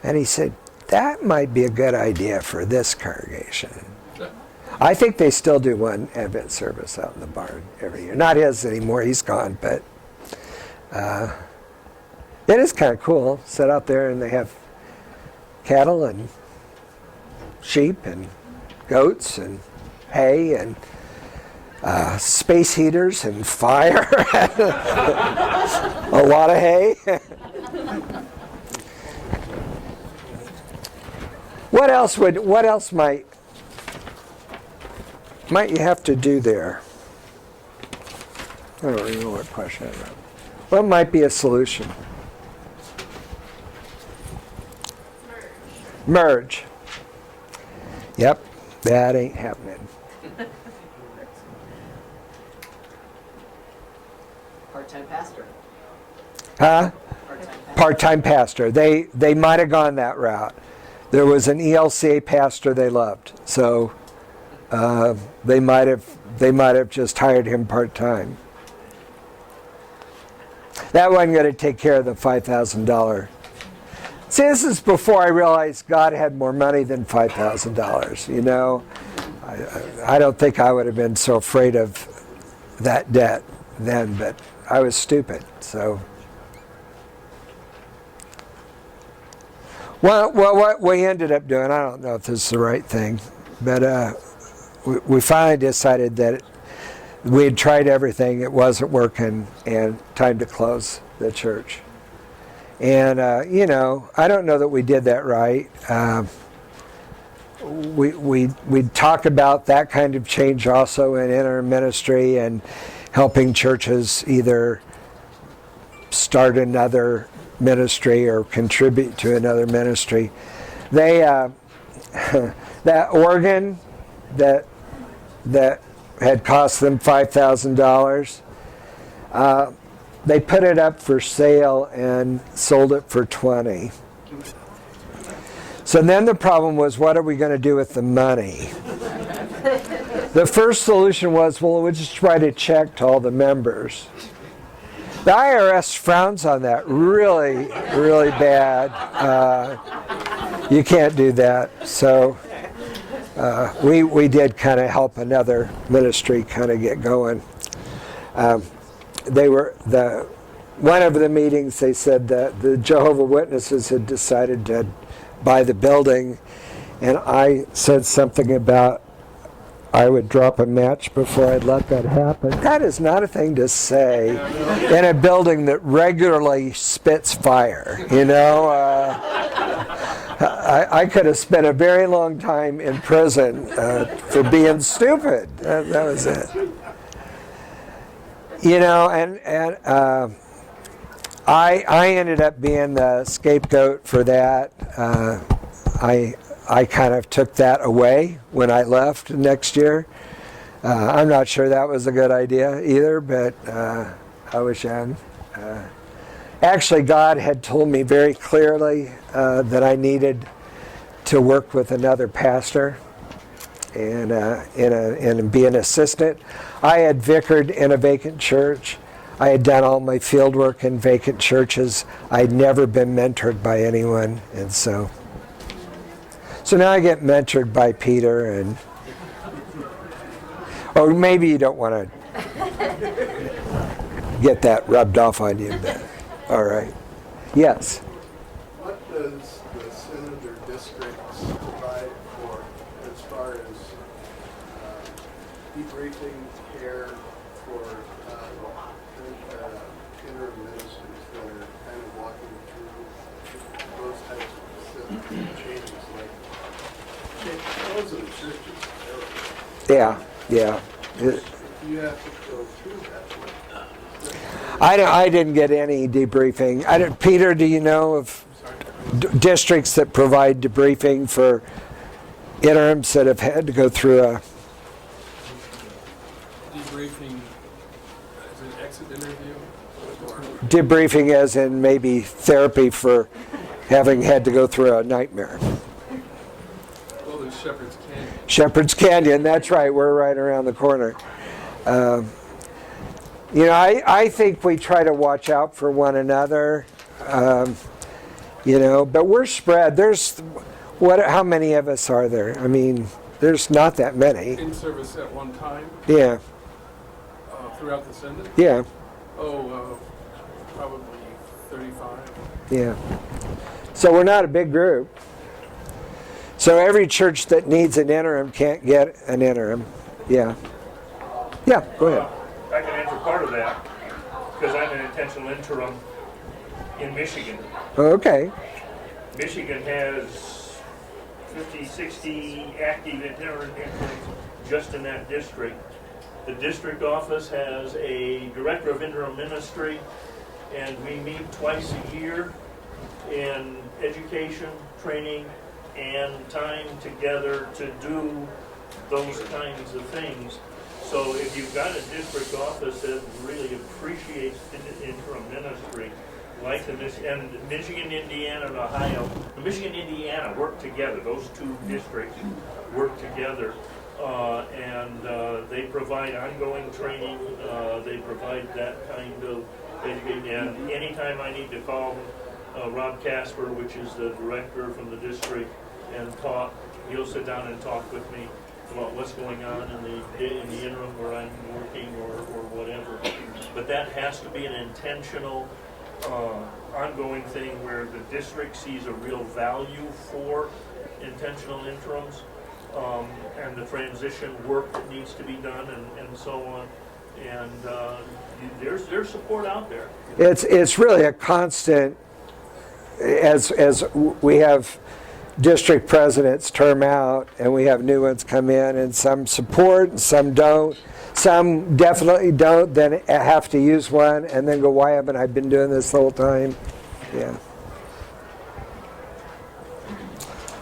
And he said, that might be a good idea for this congregation. I think they still do one Advent service out in the barn every year. Not his anymore, he's gone, but it is kind of cool. Sit out there and they have cattle and sheep and goats and hay and space heaters and fire. A lot of hay. What else might you have to do there? I don't even know what question I wrote. What might be a solution? Merge. Yep, that ain't happening. Part-time pastor. Huh? Part-time pastor. Part-time pastor. They might have gone that route. There was an ELCA pastor they loved, so they might have just hired him part-time. That wasn't going to take care of the $5,000. See, this is before I realized God had more money than $5,000. You know, I don't think I would have been so afraid of that debt then, but I was stupid. So, well, what we ended up doing, I don't know if this is the right thing, but we finally decided that we had tried everything, it wasn't working, and time to close the church. And you know, I don't know that we did that right. We talk about that kind of change also in our ministry and helping churches either start another ministry or contribute to another ministry. They that organ that had cost them $5,000. They put it up for sale and sold it for $20,000. So then the problem was, what are we going to do with the money? The first solution was, well, we'll just write a check to all the members. The IRS frowns on that really, really bad. You can't do that. So we did kind of help another ministry kind of get going. One of the meetings, they said that the Jehovah Witnesses had decided to buy the building, and I said something about I would drop a match before I'd let that happen. That is not a thing to say in a building that regularly spits fire. You know, I could have spent a very long time in prison for being stupid. That was it. You know, and I ended up being the scapegoat for that. I kind of took that away when I left next year. I'm not sure that was a good idea either, but I was young. Actually, God had told me very clearly that I needed to work with another pastor. and be an assistant. I had vicared in a vacant church. I had done all my field work in vacant churches. I'd never been mentored by anyone, and so now I get mentored by Peter, and or maybe you don't want to get that rubbed off on you. But, all right. Yes. What does the synod or districts provide for as far as debriefing care for interim ministers that are kind of walking through those types of changes, like those are the churches. Yeah. You have to go through that. I didn't get any debriefing. Peter, do you know of districts that provide debriefing for interims that have had to go through a Debriefing as an exit interview? Or debriefing, as in maybe therapy for having had to go through a nightmare? well, there's Shepherd's Canyon. Shepherd's Canyon, that's right, we're right around the corner. I think we try to watch out for one another, but we're spread. How many of us are there? I mean, there's not that many. In service at one time Yeah, throughout the synod? yeah, Probably 35. yeah. So we're not a big group. So every church that needs an interim can't get an interim. Yeah. Yeah, go ahead. I can answer part of that because I'm an intentional interim in Michigan. Okay. Michigan has 50, 60 active interim interims just in that district. The district office has a director of interim ministry, and we meet twice a year in education, training, and time together to do those kinds of things. So if you've got a district office that really appreciates interim ministry, like Michigan, Indiana, and Ohio, Michigan, Indiana work together. Those two districts work together, and they provide ongoing training. They provide that kind of education. And anytime I need to call Rob Casper, which is the director from the district, and talk, he'll sit down and talk with me about what's going on in the interim where I'm working or whatever. But that has to be an intentional, ongoing thing where the district sees a real value for intentional interims and the transition work that needs to be done and so on. And there's support out there. It's really a constant, as we have district presidents term out and we have new ones come in, and some support and some don't. Some definitely don't, then have to use one and then go, why haven't I been doing this the whole time? Yeah.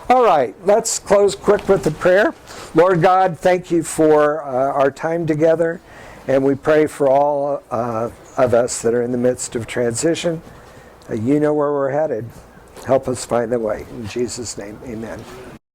All right, let's close quick with the prayer. Lord God, thank you for our time together, and we pray for all of us that are in the midst of transition. You know where we're headed. Help us find the way. In Jesus' name, amen.